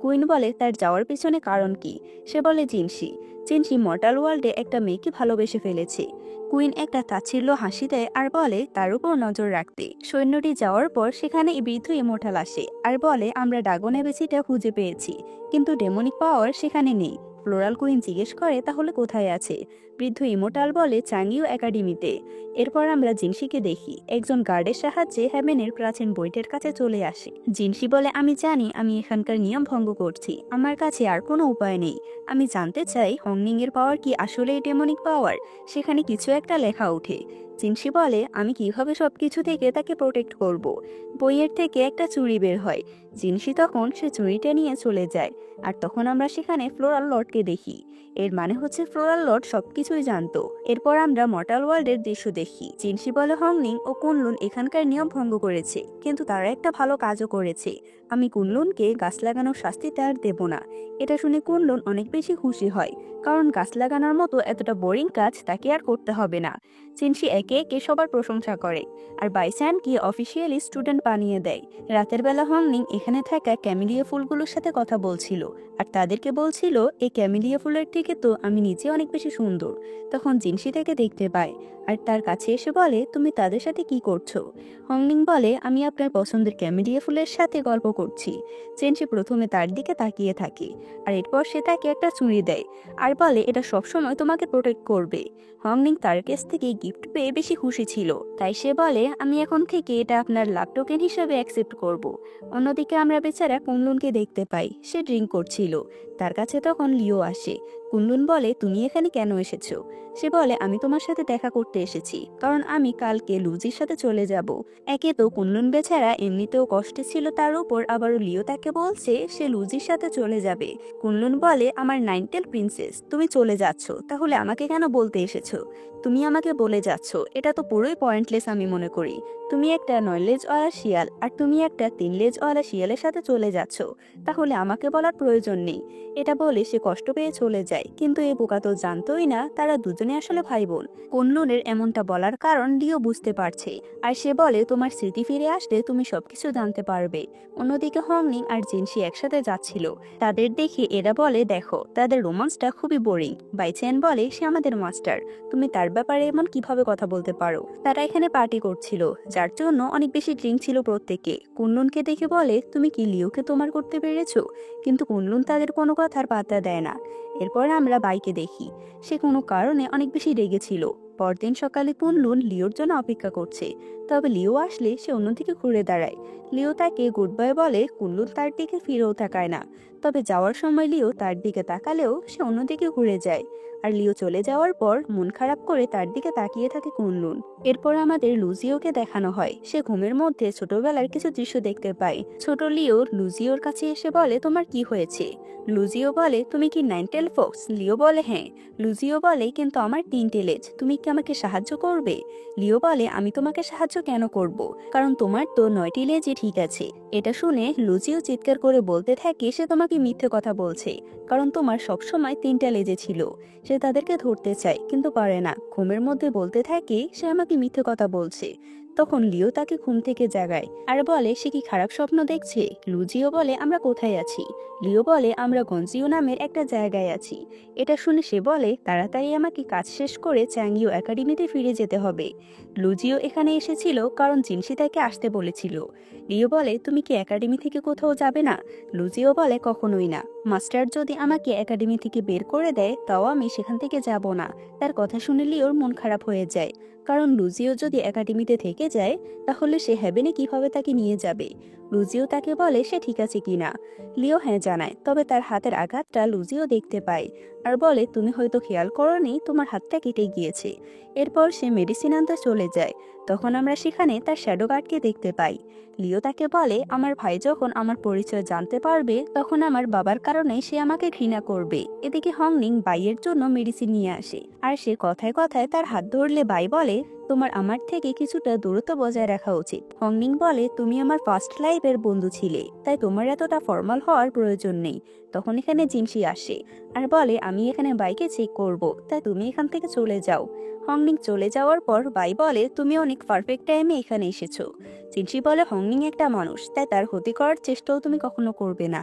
Speaker 1: কুইন বলে তার যাওয়ার পিছনে কারণ কি। সে বলে জিনসি মর্টাল ওয়ার্ল্ডে একটা মেয়েকে ভালোবেসে ফেলেছে। কুইন একটা তাচ্ছিল্য হাসি দেয় আর বলে তার উপর নজর রাখতে। সৈন্যটি যাওয়ার পর সেখানে এই বৃদ্ধ ইমোর্টাল আসে আর বলে আমরা ড্রাগন অ্যাবিসিটা খুঁজে পেয়েছি, কিন্তু ডেমনিক পাওয়ার সেখানে নেই। ফ্লোরাল কুইন জিজ্ঞেস করে তাহলে কোথায় আছে। বৃদ্ধ ইমোর্টাল বলে চাঙ্গিও একাডেমিতে। এরপর আমরা জিনসিকে দেখি একজন গার্ডের সাহায্যে হ্যাভেনের প্রাচীন বইটের কাছে চলে আসে। জিনসি বলে আমি জানি আমি এখানকার নিয়ম ভঙ্গ করছি, আমার কাছে আর কোনো উপায় নেই। আমি জানতে চাই হংনিং এর পাওয়ার কি আসলেই ডেমনিক পাওয়ার। সেখানে কিছু একটা লেখা ওঠে। জিনসি বলে আমি কিভাবে সবকিছু থেকে তাকে প্রোটেক্ট করব। বইয়ের থেকে একটা চুড়ি বের হয়। জিনসি তখন সে চুড়িটা নিয়ে চলে যায় আর তখন আমরা সেখানে ফ্লোরাল লর্ডকে দেখি। এর মানে হচ্ছে ফ্লোরাল লর্ড সবকিছুই জানতো। এরপর আমরা মর্টাল ওয়ার্ল্ডের দৃশ্য দেখি। জিনসি বলে হংনিং ও কুনলুন এখানকার নিয়ম ভঙ্গ করেছে, কিন্তু তারা একটা ভালো কাজও করেছে। আমি কুনলুনকে গাছ লাগানোর শাস্তিটা আর দেব না। এটা শুনে কুনলুন অনেক বেশি খুশি হয়, কারণ গাছ লাগানোর মতো এতটা বোরিং কাজ তাকে আর করতে হবে না। জিনসি এক একে একে সবার প্রশংসা করে আর বাইসানকে অফিসিয়ালি স্টুডেন্ট বানিয়ে দেয়। রাতের বেলা হংনিং এখানে থাকা ক্যামেলিয়া ফুলগুলোর সাথে কথা বলছিল আর তাদেরকে বলছিল এই ক্যামেলিয়া ফুলের থেকে তো আমি নিজে অনেক বেশি সুন্দর। তখন জিনসি তাকে দেখতে পায় আর তার কাছে এসে বলে, তুমি তাদের সাথে কি করছো? হংনিং বলে, আমি আপনার পছন্দের ক্যামেলিয়া ফুলের সাথে গল্প করছি। জিনসি প্রথমে তার দিকে তাকিয়ে থাকে আর এরপর সে তাকে একটা চুড়ি দেয় আর বলে, এটা সবসময় তোমাকে প্রোটেক্ট করবে। হংনিং তার কাছ থেকে গিফট পেয়ে বেশি খুশি ছিল, তাই সে বলে, আমি এখন থেকে এটা আপনার লাভ টোকেন হিসেবে অ্যাকসেপ্ট করব। অন্যদিকে আমরা বেচারা কুনলুনকে দেখতে পাই, সে ড্রিঙ্ক করছিল। তার কাছে তখন লিও আসে। কুনলুন বলে, তুমি এখানে কেন এসেছো? সে বলে, আমি তোমার সাথে দেখা করতে এসেছি, কারণ আমি কালকে লুজির সাথে চলে যাব। একে তো কুনলুন বেচারা এমনিতেও কষ্টে ছিল, তার উপর আবারও লিও তাকে বলছে সে লুজির সাথে চলে যাবে। কুনলুন বলে, আমার নাইনটেল প্রিন্সেস, তুমি চলে যাচ্ছ, তাহলে আমাকে কেন বলতে এসেছো? তুমি আমাকে বলে যাচ্ছ, এটা তো পুরোই পয়েন্টলেস আমি মনে করি। তুমি একটা 9 লেজওয়ালা শিয়াল আর তুমি একটা 3 লেজওয়ালা শিয়ালের সাথে চলে যাচ্ছ, তাহলে আমাকে বলার প্রয়োজন নেই। এটা বলে সে কষ্ট পেয়ে চলে যায়, কিন্তু এই বোকা তো জানতোই না তারা দুজনে আসলে ভাই বোন। কুনলুনের এমনটা বলার কারণ লিও বুঝতে পারছে আর সে বলে, তোমার স্মৃতি ফিরে আসলে তুমি সবকিছু জানতে পারবে। অন্যদিকে হংনিং আর জিনসি একসাথে যাচ্ছিল, তাদের দেখে এরা বলে, দেখো তাদের রোমান্সটা খুবই বোরিং। বাইচেন বলে, সে আমাদের মাস্টার, তুমি তার ব্যাপারে এমন কিভাবে কথা বলতে পারো? তারা এখানে পার্টি করছিল, যার জন্য অনেক বেশি ড্রিঙ্ক ছিল প্রত্যেকে। কুনলুনকে দেখে বলে, তুমি কি লিওকে তোমার করতে পেরেছো? কিন্তু কুনলুন তাদের কোনো কথার পাত্তা দেয় না। এরপর আমরা বাইকে দেখি, সে কোনো কারণে অনেক বেশি রেগেছিল। পরদিন সকালে কুনলুন লিওর জন্য অপেক্ষা করছে, তবে লিও আসলে সে অন্যদিকে ঘুরে দাঁড়ায়। লিও তাকে গুড বাই বলে, কুনলুন তার দিকে ফিরেও তাকায় না। তবে যাওয়ার সময় লিও তার দিকে তাকালেও সে অন্যদিকে ঘুরে যায়। আর লিও চলে যাওয়ার পর মন খারাপ করে তার দিকে তাকিয়ে থাকে কুনলুন। এরপর আমাদের লুজিওকে দেখানো হয়, সে ঘুমের মধ্যে ছোটবেলার কিছু দৃশ্য দেখতে পায়। ছোট লিও লুজিওর কাছে এসে বলে, তোমার কি হয়েছে? লুজিও বলে, তুমি কি নাইনটেল ফক্স? লিও বলে, হ্যাঁ। লুজিও বলে, কিন্তু আমার 3টে লেজ, তুমি কি আমাকে সাহায্য করবে? লিও বলে, আমি তোমাকে সাহায্য কেন করব, কারণ তোমার তো 9টি লেজই ঠিক আছে। এটা শুনে লুজিও চিৎকার করে বলতে থাকে, সে তোমাকে মিথ্যে কথা বলছে, কারণ তোমার সবসময় 3টা লেজে ছিল। সে তাদেরকে ধরতে চায় কিন্তু পারে না। ঘুমের মধ্যে বলতে থাকে, সে আমাকে মিথ্যে কথা বলছে। তখন লিও তাকে ঘুম থেকে জাগায় আর বলে, সে কি খারাপ স্বপ্ন দেখছে? লুজিও বলে, আমরা কোথায় আছি? লিও বলে, আমরা গঞ্জিও নামের একটা জায়গায় আছি। এটা শুনে সে বলে, তাড়াতাড়ি আমাকে কাজ শেষ করে চ্যাংইও একাডেমিতে ফিরে যেতে হবে। লুজিও এখানে এসেছিল কারণ জিনসি তাকে আসতে বলেছিল। লিও বলে, তুমি কি একাডেমি থেকে কোথাও যাবে না? লুজিও বলে, কখনোই না। মাস্টার যদি আমাকে একাডেমি থেকে বের করে দেয় তাও আমি সেখান থেকে যাব না। তার কথা শুনে লিওর মন খারাপ হয়ে যায়, কারণ লুজিও যদি একাডেমিতে থেকে যায় তাহলে সে হেভেনে কিভাবে তাকে নিয়ে যাবে। লুজিও তাকে বলে সে ঠিক আছে কিনা। লিও হ্যাঁ জানায়, তবে তার হাতের আঘাতটা লুজিও দেখতে পায় আর বলে, তুমি হয়তো খেয়াল করোনি তোমার হাতটা কেটে গিয়েছে। এরপর সে মেডিসিন আনতে চলে যায়। তখন আমরা সেখানে তার শ্যাডো গার্ডকে দেখতে পাই। লিও তাকে বলে, আমার ভাই যখন আমার পরিচয় জানতে পারবে তখন আমার বাবার কারণে সে আমাকে ঘৃণা করবে। এদিকে হংনিং বাইয়ের জন্য মেডিসিন নিয়ে আসে আর সে কথায় কথায় তার হাত ধরলে বাই বলে, তোমার আমার থেকে কিছুটা দূরত্ব বজায় রাখা উচিত। হংনিং বলে, তুমি আমার ফার্স্ট লাইফের বন্ধু ছিলে, তাই তোমার এতটা ফর্মাল হওয়ার প্রয়োজন নেই। তখন এখানে জিনসি আসে আর বলে, আমি এখানে বাইকে চেক করব, তাই তুমি এখান থেকে চলে যাও। হংনিং চলে যাওয়ার পর বাই বলে, তুমি অনেক পারফেক্ট টাইমে এখানে এসেছো। জিনসি বলে, হংনিং একটা মানুষ, তাই তার ক্ষতি করার চেষ্টাও তুমি কখনো করবে না।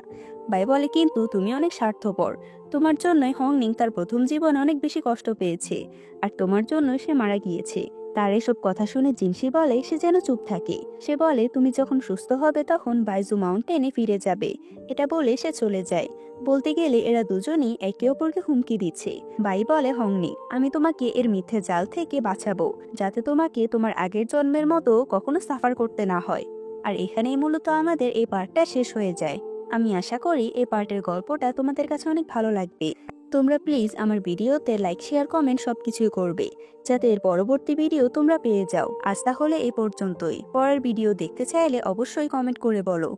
Speaker 1: বাই বলে, কিন্তু তুমি অনেক স্বার্থপর, তোমার জন্যই হংনিং তার প্রথম জীবনে অনেক বেশি কষ্ট পেয়েছে আর তোমার জন্য সে মারা গিয়েছে। তার এসব কথা শুনে জিনসি বলে সে যেন চুপ থাকে। সে বলে, তুমি যখন সুস্থ হবে তখন বাইজু মাউন্টেনে ফিরে যাবে। এটা বলে সে চলে যায়। বলতে গেলে এরা দুজনই একে অপরকে হুমকি দিচ্ছে। বাই বলে, হংনিং, আমি তোমাকে এর মিথ্যে জাল থেকে বাঁচাবো, যাতে তোমাকে তোমার আগের জন্মের মতো কখনো সাফার করতে না হয়। আর এখানেই মূলত আমাদের এই পার্টটা শেষ হয়ে যায়। আমি আশা করি এই পার্টের গল্পটা তোমাদের কাছে অনেক ভালো লাগবে। তোমরা প্লিজ আমার ভিডিওতে লাইক শেয়ার কমেন্ট সবকিছুই করবে, যাতে এর পরবর্তী ভিডিও তোমরা পেয়ে যাও। আজ তাহলে এই পর্যন্তই। পরের ভিডিও দেখতে চাইলে অবশ্যই কমেন্ট করে বলো।